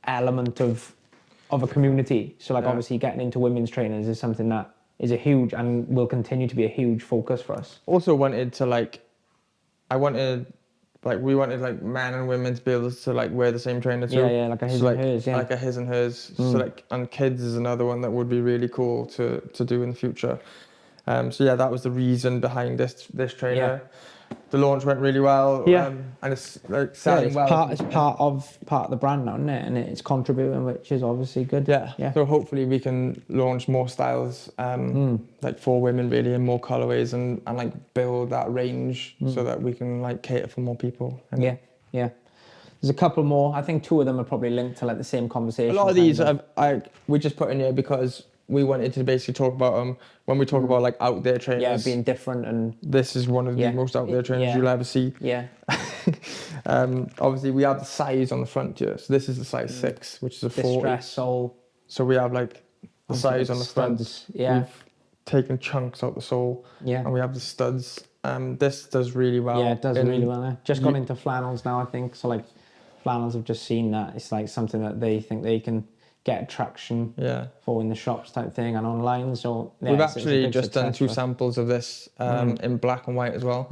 element of a community. So like obviously getting into women's trainers is something that is a huge and will continue to be a huge focus for us. Also wanted to like, we wanted like men and women to be able to like wear the same trainer too. Like a his and hers. Like a his and hers. So like, and kids is another one that would be really cool to do in the future. So yeah, that was the reason behind this trainer. The launch went really well. And it's like selling well. It's part of the brand now, isn't it? And it's contributing, which is obviously good. So hopefully we can launch more styles, like for women really, and more colorways, and like build that range so that we can like cater for more people. Yeah. There's a couple more. I think two of them are probably linked to like the same conversation. A lot of these we just put in here because we wanted to basically talk about them when we talk about like out there trainers. Being different, and this is one of the most out there trainers you'll ever see. Obviously we have the size on the front here. So this is the size 6, which is a 40. Distress sole. So we have like the size on the front. We've taken chunks out the sole. And we have the studs. This does really well. Yeah, it does really well. Just gone into flannels now, I think. So like flannels have just seen that it's like something that they think they can get traction for in the shops type thing and online. So we've actually just done 2 samples of this in black and white as well.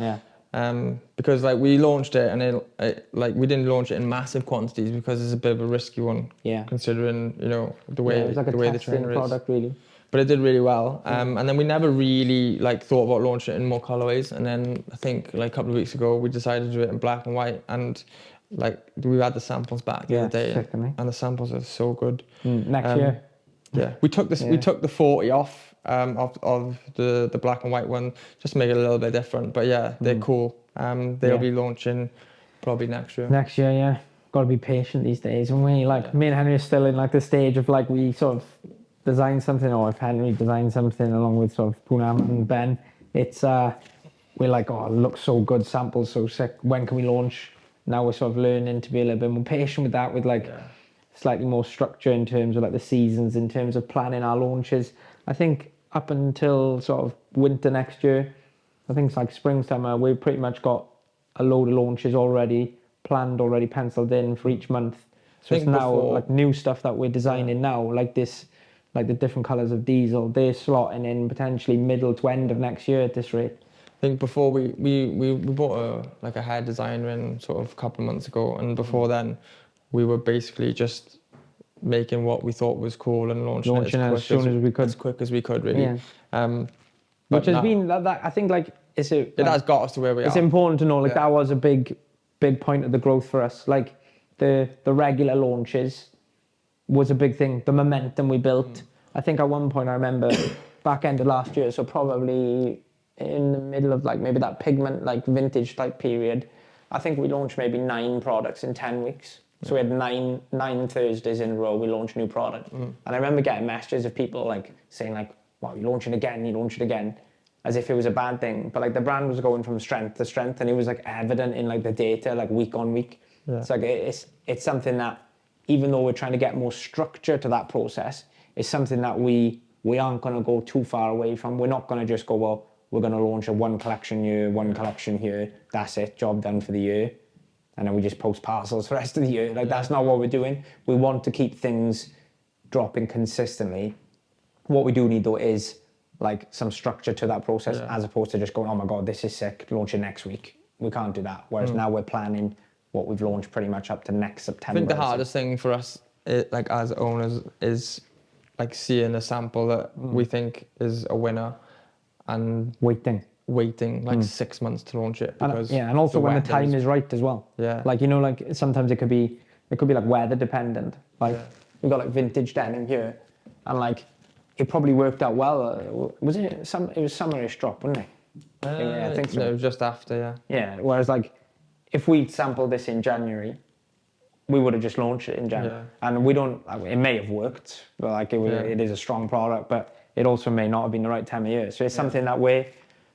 Because like we launched it and it like we didn't launch it in massive quantities because it's a bit of a risky one. Considering the way it was like the trainer product really. But it did really well. And then we never really like thought about launching it in more colorways. And then I think like a couple of weeks ago we decided to do it in black and white, and like we had the samples back the other day, and the samples are so good. Next year. We took this. We took the 40 off of the black and white one just to make it a little bit different. But yeah, they're cool. They'll be launching probably next year. Next year, yeah. Got to be patient these days. And me and Henry are still in like the stage of like we sort of design something, or if Henry designed something along with sort of Poonam and Ben, it's we're like, oh, it looks so good, samples so sick. When can we launch? Now we're sort of learning to be a little bit more patient with that, with like slightly more structure in terms of like the seasons, in terms of planning our launches. I think up until sort of winter next year, I think it's like spring, summer, we've pretty much got a load of launches already planned, already penciled in for each month. So it's now like new stuff that we're designing now, like this, like the different colours of diesel. They're slotting in potentially middle to end of next year at this rate. I think before we bought a hair designer in sort of a couple of months ago, and before then we were basically just making what we thought was cool and launching it as soon as we could, as quick as we could, really. Yeah. Which has been that I think like it has got us to where we are. It's important to know like that was a big point of the growth for us. Like the regular launches was a big thing. The momentum we built. I think at one point I remember back end of last year, so probably in the middle of like maybe that pigment like vintage type period, I think we launched maybe 9 products in 10 weeks. So we had nine Thursdays in a row we launched new product. And I remember getting messages of people like saying like, wow, you launch it again, as if it was a bad thing. But like the brand was going from strength to strength, and it was like evident in like the data, like week on week. It's like it's something that, even though we're trying to get more structure to that process, it's something that we aren't going to go too far away from. We're not going to just go, well, we're going to launch one collection here, that's it, job done for the year, and then we just post parcels for the rest of the year. Like that's not what we're doing. We want to keep things dropping consistently. What we do need though is like some structure to that process, as opposed to just going, oh my God, this is sick, launch it next week. We can't do that. Whereas now we're planning what we've launched pretty much up to next September. I think the hardest thing for us, like as owners, is like seeing a sample that we think is a winner and waiting like 6 months to launch it. Because and also when the time is right as well. Yeah. Like, you know, like sometimes it could be like weather dependent. Like we've got like vintage denim here, and like it probably worked out well. It was summerish drop, wasn't it? I think so. No, just after, Yeah, whereas like if we'd sampled this in January, we would have just launched it in January. And we don't, it may have worked, but like it is a strong product, but it also may not have been the right time of year. So it's something that we're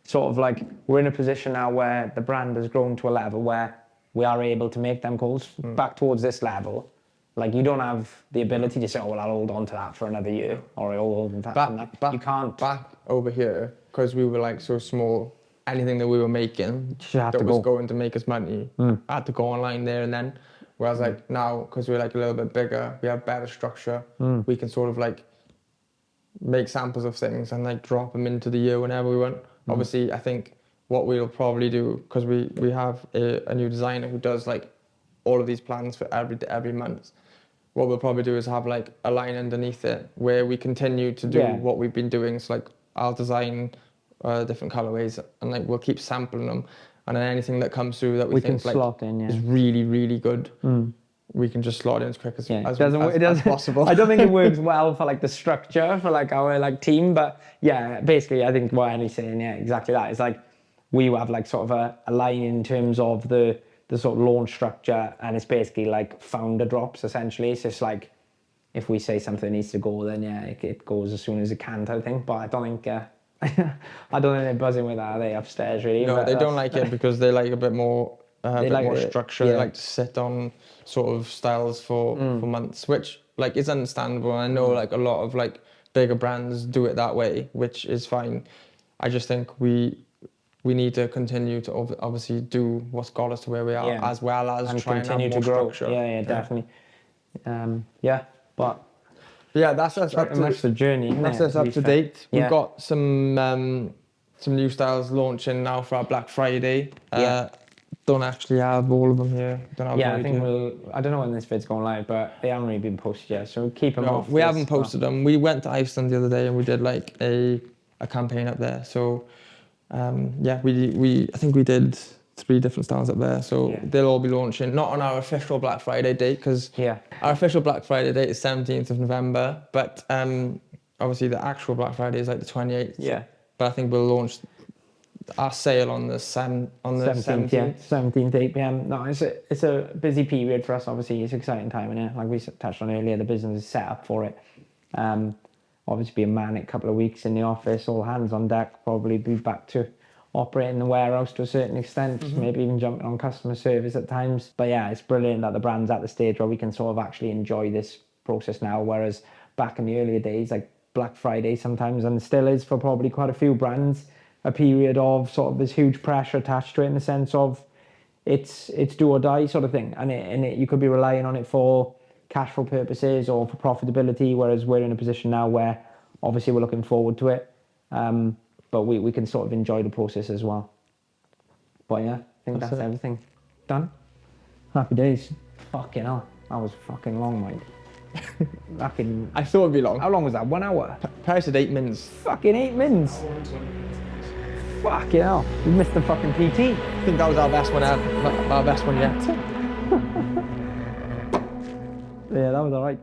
sort of like, we're in a position now where the brand has grown to a level where we are able to make them calls back towards this level. Like you don't have the ability to say, oh, well, I'll hold on to that for another year, or I'll hold on to that. You can't. Back over here, because we were like so small, anything that we were making that was going to make us money, I had to go online there and then. Whereas like now, because we're like a little bit bigger, we have better structure, we can sort of like make samples of things and like drop them into the year whenever we want. Obviously, I think what we'll probably do, because we have a new designer who does like all of these plans for every month. What we'll probably do is have like a line underneath it where we continue to do what we've been doing. So like I'll design different colorways and like we'll keep sampling them, and then anything that comes through that we think like slot in, is really, really good, we can just slot in as quick as possible. I don't think it works well for like the structure for like our like team, but yeah, basically I think what Annie's saying, exactly that. It's like we have like sort of a line in terms of the sort of launch structure, and it's basically like founder drops essentially. It's just like if we say something needs to go, then it goes as soon as it can type of thing. But I don't think they're buzzing with that, are they, upstairs really? No, they don't like it because they like a bit more structure. They like to sit on sort of styles for months, which like is understandable. I know like a lot of like bigger brands do it that way, which is fine. I just think we need to continue to obviously do what's got us to where we are, as well as and try continue and have more to grow. Structure. Yeah, definitely. But that's us pretty much the journey. That's us up to date. We've got some new styles launching now for our Black Friday. Don't actually have all of them here. I think I don't know when this vid's going live, but they haven't really been posted yet, so we'll keep them off. We haven't posted them. We went to Iceland the other day and we did like a campaign up there. So I think we did 3 different styles up there. So they'll all be launching, not on our official Black Friday date, because our official Black Friday date is 17th of November, but obviously the actual Black Friday is like the 28th. Yeah. But I think we'll launch our sale on the 17th. 17th, 8 p.m. No, it's a busy period for us. Obviously, it's an exciting time in it. Like we touched on earlier, the business is set up for it. Obviously, be a manic couple of weeks in the office, all hands on deck. Probably be back to operating the warehouse to a certain extent, maybe even jumping on customer service at times. But yeah, it's brilliant that the brand's at the stage where we can sort of actually enjoy this process now. Whereas back in the earlier days, like Black Friday sometimes, and still is for probably quite a few brands, a period of sort of this huge pressure attached to it in the sense of it's do or die sort of thing. And you could be relying on it for cash flow purposes or for profitability, whereas we're in a position now where obviously we're looking forward to it, but we can sort of enjoy the process as well. But yeah, I think that's everything. Done? Happy days. Fucking hell. That was fucking long, mate. Fucking... I thought it'd be long. How long was that? 1 hour? Paris at 8 minutes. Fucking 8 minutes. Fucking hell. We missed the fucking PT. I think that was our best one yet. Yeah, that was alright.